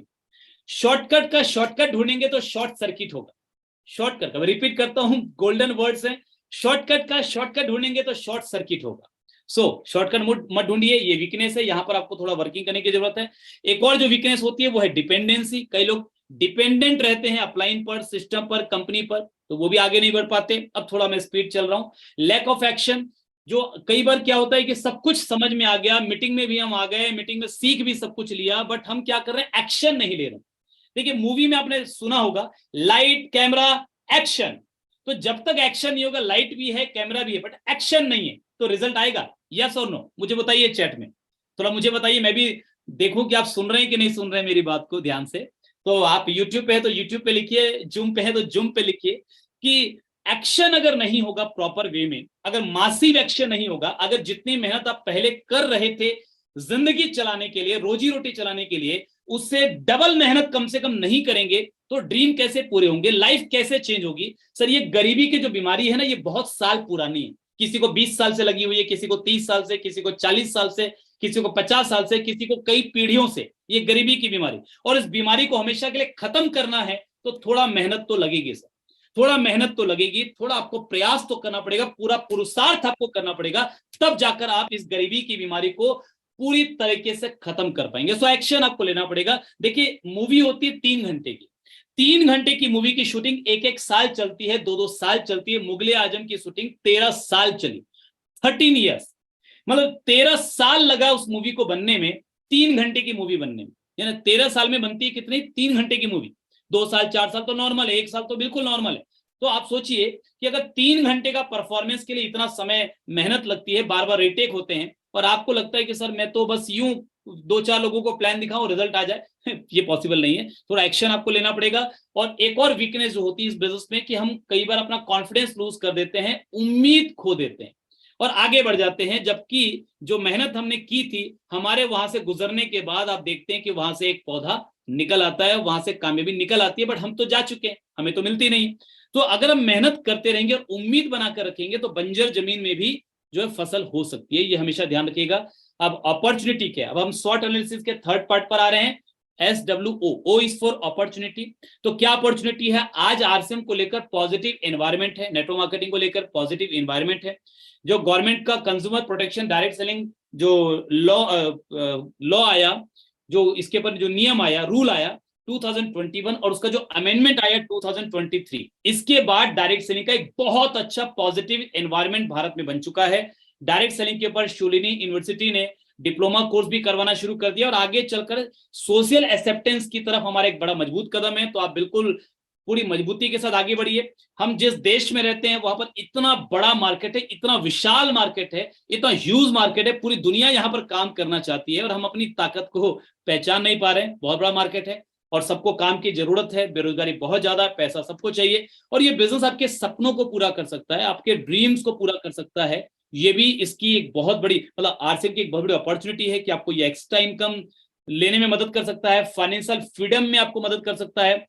शॉर्टकट का शॉर्टकट ढूंढेंगे तो शॉर्ट सर्किट होगा। शॉर्टकट का, मैं रिपीट करता हूं, गोल्डन वर्ड्स हैं, शॉर्टकट का शॉर्टकट ढूंढेंगे तो शॉर्ट सर्किट होगा। सो शॉर्टकट मत ढूंढिए, ये वीकनेस है, यहां पर आपको थोड़ा वर्किंग करने की जरूरत है। एक और जो वीकनेस होती है वो है डिपेंडेंसी। कई लोग डिपेंडेंट रहते हैं अपलाइन पर, सिस्टम पर, कंपनी पर, तो वो भी आगे नहीं बढ़ पाते। अब थोड़ा मैं स्पीड चल रहा हूं। लैक ऑफ एक्शन, जो कई बार क्या होता है कि सब कुछ समझ में आ गया, मीटिंग में भी हम आ गए, मीटिंग में सीख भी सब कुछ लिया, बट हम क्या कर रहे हैं, एक्शन नहीं ले रहे। देखिए मूवी में आपने सुना होगा, लाइट कैमरा एक्शन। तो जब तक एक्शन नहीं होगा, लाइट भी है कैमरा भी है बट एक्शन नहीं है, तो रिजल्ट आएगा? यस और नो, मुझे बताइए चैट में, थोड़ा मुझे बताइए, मैं भी देखूं कि आप सुन रहे हैं कि नहीं सुन रहे हैं मेरी बात को ध्यान से। तो आप यूट्यूब पे है तो यूट्यूब पे लिखिए, जूम पे है तो जूम पे लिखिए कि एक्शन अगर नहीं होगा प्रॉपर वे में, अगर मासिव एक्शन नहीं होगा, अगर जितनी मेहनत आप पहले कर रहे थे जिंदगी चलाने के लिए, रोजी रोटी चलाने के लिए, उससे डबल मेहनत कम से कम नहीं करेंगे, तो ड्रीम कैसे पूरे होंगे, लाइफ कैसे चेंज होगी? सर ये गरीबी की जो बीमारी है ना, ये बहुत साल पुरानी है। किसी को 20 साल से लगी हुई है, किसी को 30 साल से, किसी को 40 साल से, किसी को 50 साल से, किसी को कई पीढ़ियों से, ये गरीबी की बीमारी। और इस बीमारी को हमेशा के लिए खत्म करना है तो थोड़ा मेहनत तो लगेगी सर, थोड़ा मेहनत तो लगेगी, थोड़ा आपको प्रयास तो करना पड़ेगा, पूरा पुरुषार्थ आपको करना पड़ेगा, तब जाकर आप इस गरीबी की बीमारी को पूरी तरीके से खत्म कर पाएंगे। सो एक्शन आपको लेना पड़ेगा। देखिए मूवी होती है 3 घंटे की, 3 घंटे की मूवी की शूटिंग 1-1 साल चलती है, 2-2 साल चलती है। मुगले आजम की शूटिंग 13 साल चली, 13 ईयर्स, मतलब 13 साल लगा उस मूवी को बनने में, 3 घंटे की मूवी बनने में। यानी 13 साल में बनती है कितनी, 3 घंटे की मूवी। 2 साल 4 साल तो नॉर्मल है, 1 साल तो बिल्कुल नॉर्मल है। तो आप सोचिए कि अगर 3 घंटे का परफॉर्मेंस के लिए इतना समय मेहनत लगती है, बार बार रीटेक होते हैं, और आपको लगता है कि सर मैं तो बस यूं 2-4 लोगों को प्लान दिखाऊं रिजल्ट आ जाए, ये पॉसिबल नहीं है। थोड़ा एक्शन आपको लेना पड़ेगा। और एक और वीकनेस जो होती है इस बिजनेस में कि हम कई बार अपना कॉन्फिडेंस लूज कर देते हैं, उम्मीद खो देते हैं और आगे बढ़ जाते हैं, जबकि जो मेहनत हमने की थी, हमारे वहां से गुजरने के बाद आप देखते हैं कि वहां से एक पौधा निकल आता है, वहां से कामयाबी निकल आती है, बट हम तो जा चुके हैं, हमें तो मिलती नहीं। तो अगर हम मेहनत करते रहेंगे और उम्मीद बनाकर रखेंगे तो बंजर जमीन में भी जो है फसल हो सकती है, ये हमेशा ध्यान रखिएगा। अब अपॉर्चुनिटी क्या है, अब हम स्वॉट एनालिसिस के थर्ड पार्ट पर आ रहे हैं। SWO, O is for opportunity. तो क्या अपॉर्चुनिटी है? आज आरसीएम को लेकर पॉजिटिव एनवायरमेंट है, नेटवर्क मार्केटिंग को लेकर पॉजिटिव एनवायरमेंट है। जो गवर्नमेंट का कंज्यूमर प्रोटेक्शन डायरेक्ट सेलिंग जो लॉ आया, जो इसके पर जो नियम आया, रूल आया, 2021 और उसका जो अमेंडमेंट आया 2023, इसके बाद डायरेक्ट सेलिंग का एक बहुत अच्छा पॉजिटिव एनवायरनमेंट भारत में बन चुका है। डायरेक्ट सेलिंग के ऊपर शूलिनी यूनिवर्सिटी ने डिप्लोमा कोर्स भी करवाना शुरू कर दिया और आगे चलकर सोशल एक्सेप्टेंस की तरफ हमारा एक बड़ा मजबूत कदम है। तो आप बिल्कुल पूरी मजबूती के साथ आगे बढ़िए। हम जिस देश में रहते हैं वहां पर इतना बड़ा मार्केट है, इतना विशाल मार्केट है, इतना ह्यूज मार्केट है, पूरी दुनिया यहाँ पर काम करना चाहती है और हम अपनी ताकत को पहचान नहीं पा रहे हैं। बहुत बड़ा मार्केट है और सबको काम की जरूरत है, बेरोजगारी बहुत ज्यादा है, पैसा सबको चाहिए और ये बिजनेस आपके सपनों को पूरा कर सकता है, आपके ड्रीम्स को पूरा कर सकता है। ये भी इसकी एक बहुत बड़ी मतलब आरसीएम की एक बहुत बड़ी अपॉर्चुनिटी है कि आपको ये एक्स्ट्रा इनकम लेने में मदद कर सकता है, फाइनेंशियल फ्रीडम में आपको मदद कर सकता है,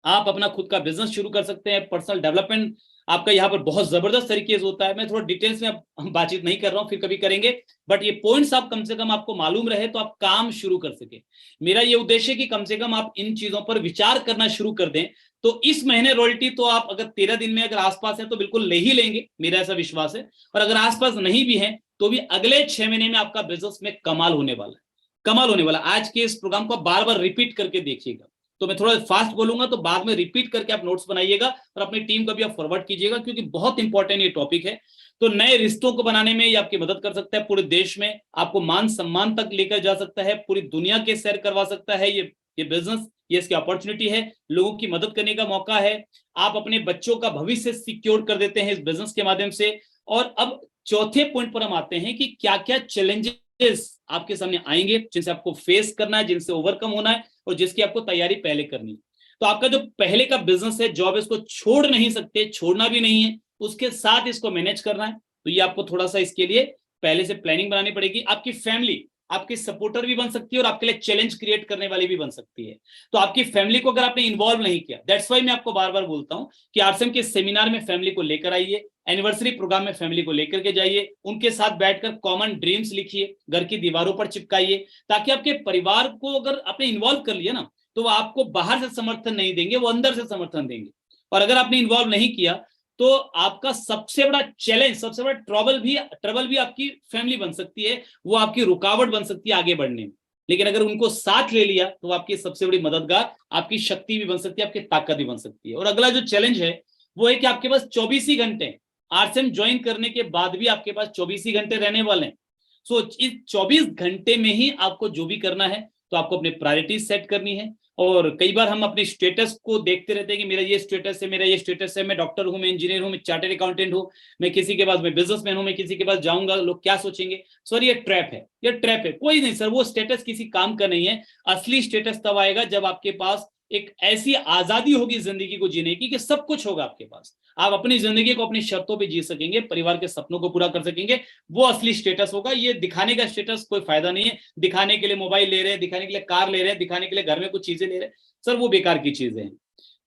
आप अपना खुद का बिजनेस शुरू कर सकते हैं, पर्सनल डेवलपमेंट आपका यहाँ पर बहुत जबरदस्त तरीके से होता है। मैं थोड़ा डिटेल्स में बातचीत नहीं कर रहा हूँ, फिर कभी करेंगे, बट ये पॉइंट्स आप कम से कम आपको मालूम रहे तो आप काम शुरू कर सके। मेरा ये उद्देश्य है कि कम से कम आप इन चीजों पर विचार करना शुरू कर दें। तो इस महीने रॉयल्टी तो आप अगर 13 दिन में अगर आसपास है तो बिल्कुल ले ही लेंगे, मेरा ऐसा विश्वास है। और अगर आसपास नहीं भी है तो भी अगले 6 महीने में आपका बिजनेस में कमाल होने वाला है, कमाल होने वाला। आज के इस प्रोग्राम को बार बार रिपीट करके देखिएगा, तो मैं थोड़ा फास्ट बोलूंगा तो बाद में रिपीट करके आप नोट्स बनाइएगा और अपनी टीम को भी आप फॉरवर्ड कीजिएगा, क्योंकि बहुत इंपॉर्टेंट ये टॉपिक है। तो नए रिश्तों को बनाने में ये आपकी मदद कर सकता है, पूरे देश में आपको मान सम्मान तक लेकर जा सकता है, पूरी दुनिया के सैर करवा सकता है। ये बिजनेस, ये इसकी अपॉर्चुनिटी है, लोगों की मदद करने का मौका है। आप अपने बच्चों का भविष्य सिक्योर कर देते हैं इस बिजनेस के माध्यम से। और अब चौथे पॉइंट पर हम आते हैं कि क्या क्या चैलेंजेस आपके सामने आएंगे जिनसे आपको फेस करना है, जिनसे ओवरकम होना है और जिसकी आपको तैयारी पहले करनी है। तो आपका जो पहले का बिजनेस है, जॉब, इसको छोड़ नहीं सकते, छोड़ना भी नहीं है, उसके साथ इसको मैनेज करना है। तो ये आपको थोड़ा सा इसके लिए पहले से प्लानिंग बनानी पड़ेगी। आपकी फैमिली आपकी सपोर्टर भी बन सकती है और आपके लिए चैलेंज क्रिएट करने वाली भी बन सकती है। तो आपकी फैमिली को अगर आपने इन्वॉल्व नहीं किया, दैट्स वाई मैं आपको बार बार बोलता हूं कि आरसीएम के सेमिनार में फैमिली को लेकर आइए, एनिवर्सरी प्रोग्राम में फैमिली को लेकर के जाइए, उनके साथ बैठकर कॉमन ड्रीम्स लिखिए, घर की दीवारों पर चिपकाइए, ताकि आपके परिवार को अगर आपने इन्वॉल्व कर लिया ना तो वो आपको बाहर से समर्थन नहीं देंगे, वो अंदर से समर्थन देंगे। और अगर आपने इन्वॉल्व नहीं किया तो आपका सबसे बड़ा चैलेंज, सबसे बड़ा ट्रबल भी आपकी फैमिली बन सकती है, वो आपकी रुकावट बन सकती है आगे बढ़ने में। लेकिन अगर उनको साथ ले लिया तो आपकी सबसे बड़ी मददगार, आपकी शक्ति भी बन सकती है, आपकी ताकत भी बन सकती है। और अगला जो चैलेंज है वो है कि आपके पास 24 ही घंटे, आरसीएम ज्वाइन करने के बाद भी आपके पास 24 ही घंटे रहने वाले हैं। सो इस 24 घंटे में ही आपको जो भी करना है तो आपको अपने प्रायोरिटीज सेट करनी है। और कई बार हम अपने स्टेटस को देखते रहते हैं कि मेरा ये स्टेटस है, मेरा ये स्टेटस है, मैं डॉक्टर हूं, मैं इंजीनियर हूं, मैं चार्टर्ड अकाउंटेंट हूं, मैं किसी के पास, मैं बिजनेसमैन हूं, मैं किसी के पास जाऊंगा लोग क्या सोचेंगे। सर ये ट्रैप है, ये ट्रैप है। कोई नहीं सर, वो स्टेटस किसी काम का नहीं है। असली स्टेटस तब आएगा जब आपके पास एक ऐसी आजादी होगी जिंदगी को जीने की कि सब कुछ होगा आपके पास, आप अपनी जिंदगी को अपनी शर्तों पे जी सकेंगे, परिवार के सपनों को पूरा कर सकेंगे, वो असली स्टेटस होगा। ये दिखाने का स्टेटस कोई फायदा नहीं है। दिखाने के लिए मोबाइल ले रहे हैं, दिखाने के लिए कार ले रहे हैं, दिखाने के लिए घर में कुछ चीजें ले रहे हैं, सर वो बेकार की चीजें हैं।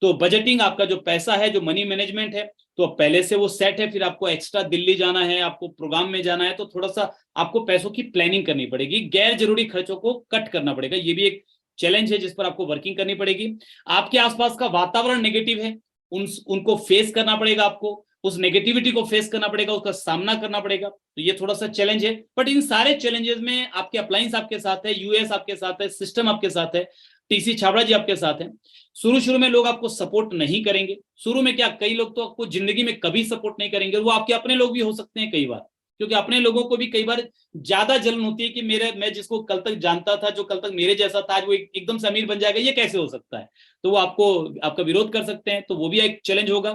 तो बजटिंग, आपका जो पैसा है, जो मनी मैनेजमेंट है, तो पहले से वो सेट है। फिर आपको एक्स्ट्रा दिल्ली जाना है, आपको प्रोग्राम में जाना है, तो थोड़ा सा आपको पैसों की प्लानिंग करनी पड़ेगी, गैर जरूरी खर्चों को कट करना पड़ेगा। ये भी एक चैलेंज है जिस पर आपको वर्किंग करनी पड़ेगी। आपके आसपास का वातावरण नेगेटिव है, उनको फेस करना पड़ेगा, आपको उस नेगेटिविटी को फेस करना पड़ेगा, उसका सामना करना पड़ेगा। तो ये थोड़ा सा चैलेंज है, बट इन सारे चैलेंजेस में आपके अप्लायंस आपके साथ है, यूएस आपके साथ है, सिस्टम आपके साथ है, टीसी छाबड़ा जी आपके साथ है। शुरू में लोग आपको सपोर्ट नहीं करेंगे। शुरू में क्या, कई लोग तो आपको जिंदगी में कभी सपोर्ट नहीं करेंगे, वो आपके अपने लोग भी हो सकते हैं कई बार, क्योंकि अपने लोगों को भी कई बार ज्यादा जलन होती है कि मैं जिसको कल तक जानता था, जो कल तक मेरे जैसा था, आज वो एकदम से अमीर बन जाएगा, ये कैसे हो सकता है। तो वो आपका विरोध कर सकते हैं, तो वो भी एक चैलेंज होगा।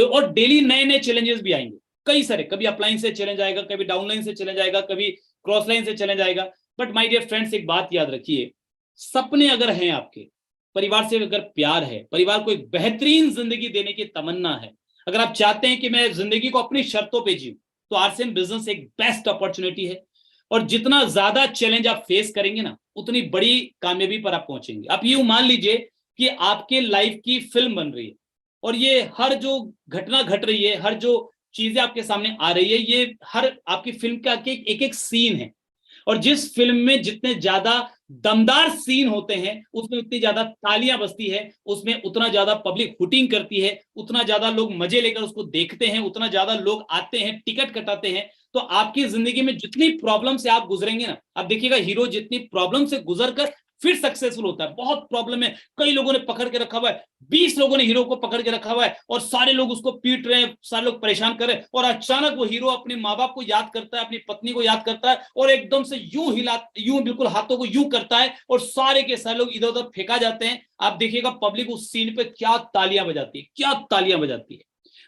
और डेली नए नए चैलेंजेस भी आएंगे, कई सारे, कभी अपलाइन से चैलेंज आएगा, कभी डाउनलाइन से चैलेंज आएगा, कभी क्रॉस लाइन से चैलेंज आएगा। बट माय डियर फ्रेंड्स, एक बात याद रखिए, सपने अगर हैं आपके, परिवार से अगर प्यार है, परिवार को एक बेहतरीन जिंदगी देने की तमन्ना है, अगर आप चाहते हैं कि मैं जिंदगी को अपनी शर्तों पे जीऊं, तो आरसीएम बिजनेस एक बेस्ट अपॉर्चुनिटी है। और जितना ज्यादा चैलेंज आप फेस करेंगे ना, उतनी बड़ी कामयाबी पर आप पहुंचेंगे। आप यूं मान लीजिए कि आपके लाइफ की फिल्म बन रही है और ये हर जो घटना घट रही है, हर जो चीजें आपके सामने आ रही है, ये हर आपकी फिल्म का एक एक सीन है। और जिस फिल्म में जितने ज्यादा दमदार सीन होते हैं, उसमें उतनी ज्यादा तालियां बजती है, उसमें उतना ज्यादा पब्लिक हुटिंग करती है, उतना ज्यादा लोग मजे लेकर उसको देखते हैं, उतना ज्यादा लोग आते हैं, टिकट कटाते हैं। तो आपकी जिंदगी में जितनी प्रॉब्लम से आप गुजरेंगे ना, आप देखिएगा हीरो जितनी प्रॉब्लम से गुजर कर फिर सक्सेसफुल होता है। बहुत प्रॉब्लम है, कई लोगों ने पकड़ के रखा हुआ है, 20 लोगों ने हीरो को पकड़ के रखा हुआ है और सारे लोग उसको पीट रहे हैं, सारे लोग परेशान कर रहे हैं, और अचानक वो हीरो अपने माँ बाप को याद करता है, अपनी पत्नी को याद करता है और एकदम से यूं बिल्कुल हाथों को यूं करता है और सारे के सारे लोग इधर उधर फेंका जाते हैं। आप देखिएगा पब्लिक उस सीन पे क्या तालियां बजाती है, क्या तालियां बजाती है।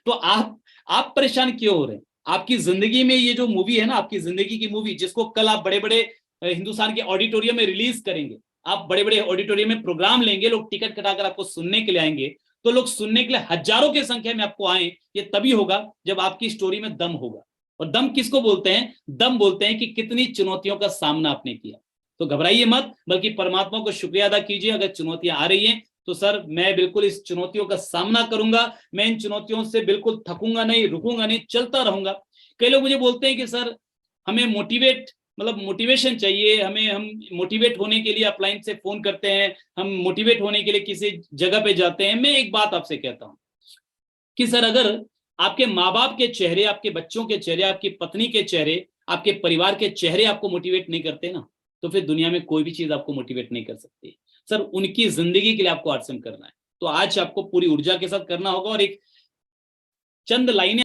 तो आप परेशान क्यों हो रहे हैं? आपकी जिंदगी में ये जो मूवी है ना, आपकी जिंदगी की मूवी, जिसको कल आप बड़े बड़े हिंदुस्तान के ऑडिटोरियम में रिलीज करेंगे, आप बड़े बड़े ऑडिटोरियम में प्रोग्राम लेंगे, लोग टिकट कटाकर आपको सुनने के लिए आएंगे, तो लोग सुनने के लिए हजारों की संख्या में आपको आए, ये तभी होगा जब आपकी स्टोरी में दम होगा। और दम किसको बोलते हैं? दम बोलते हैं कि कितनी चुनौतियों का सामना आपने किया। तो घबराइए मत, बल्कि परमात्मा को शुक्रिया अदा कीजिए। अगर चुनौतियां आ रही हैं तो सर मैं बिल्कुल इस चुनौतियों का सामना करूंगा, मैं इन चुनौतियों से बिल्कुल थकूंगा नहीं, रुकूंगा नहीं, चलता रहूंगा। कई लोग मुझे बोलते हैं कि सर हमें मोटिवेशन चाहिए, हम मोटिवेट होने के लिए अपलाइन से फोन करते हैं, हम मोटिवेट होने के लिए किसी जगह पे जाते हैं। मैं एक बात आपसे कहता हूं कि सर अगर आपके माँ बाप के चेहरे, आपके बच्चों के चेहरे, आपकी पत्नी के चेहरे, आपके परिवार के चेहरे आपको मोटिवेट नहीं करते ना, तो फिर दुनिया में कोई भी चीज आपको मोटिवेट नहीं कर सकती। सर उनकी जिंदगी के लिए आपको आर्सन करना है, तो आज आपको पूरी ऊर्जा के साथ करना होगा। और एक चंद लाइनें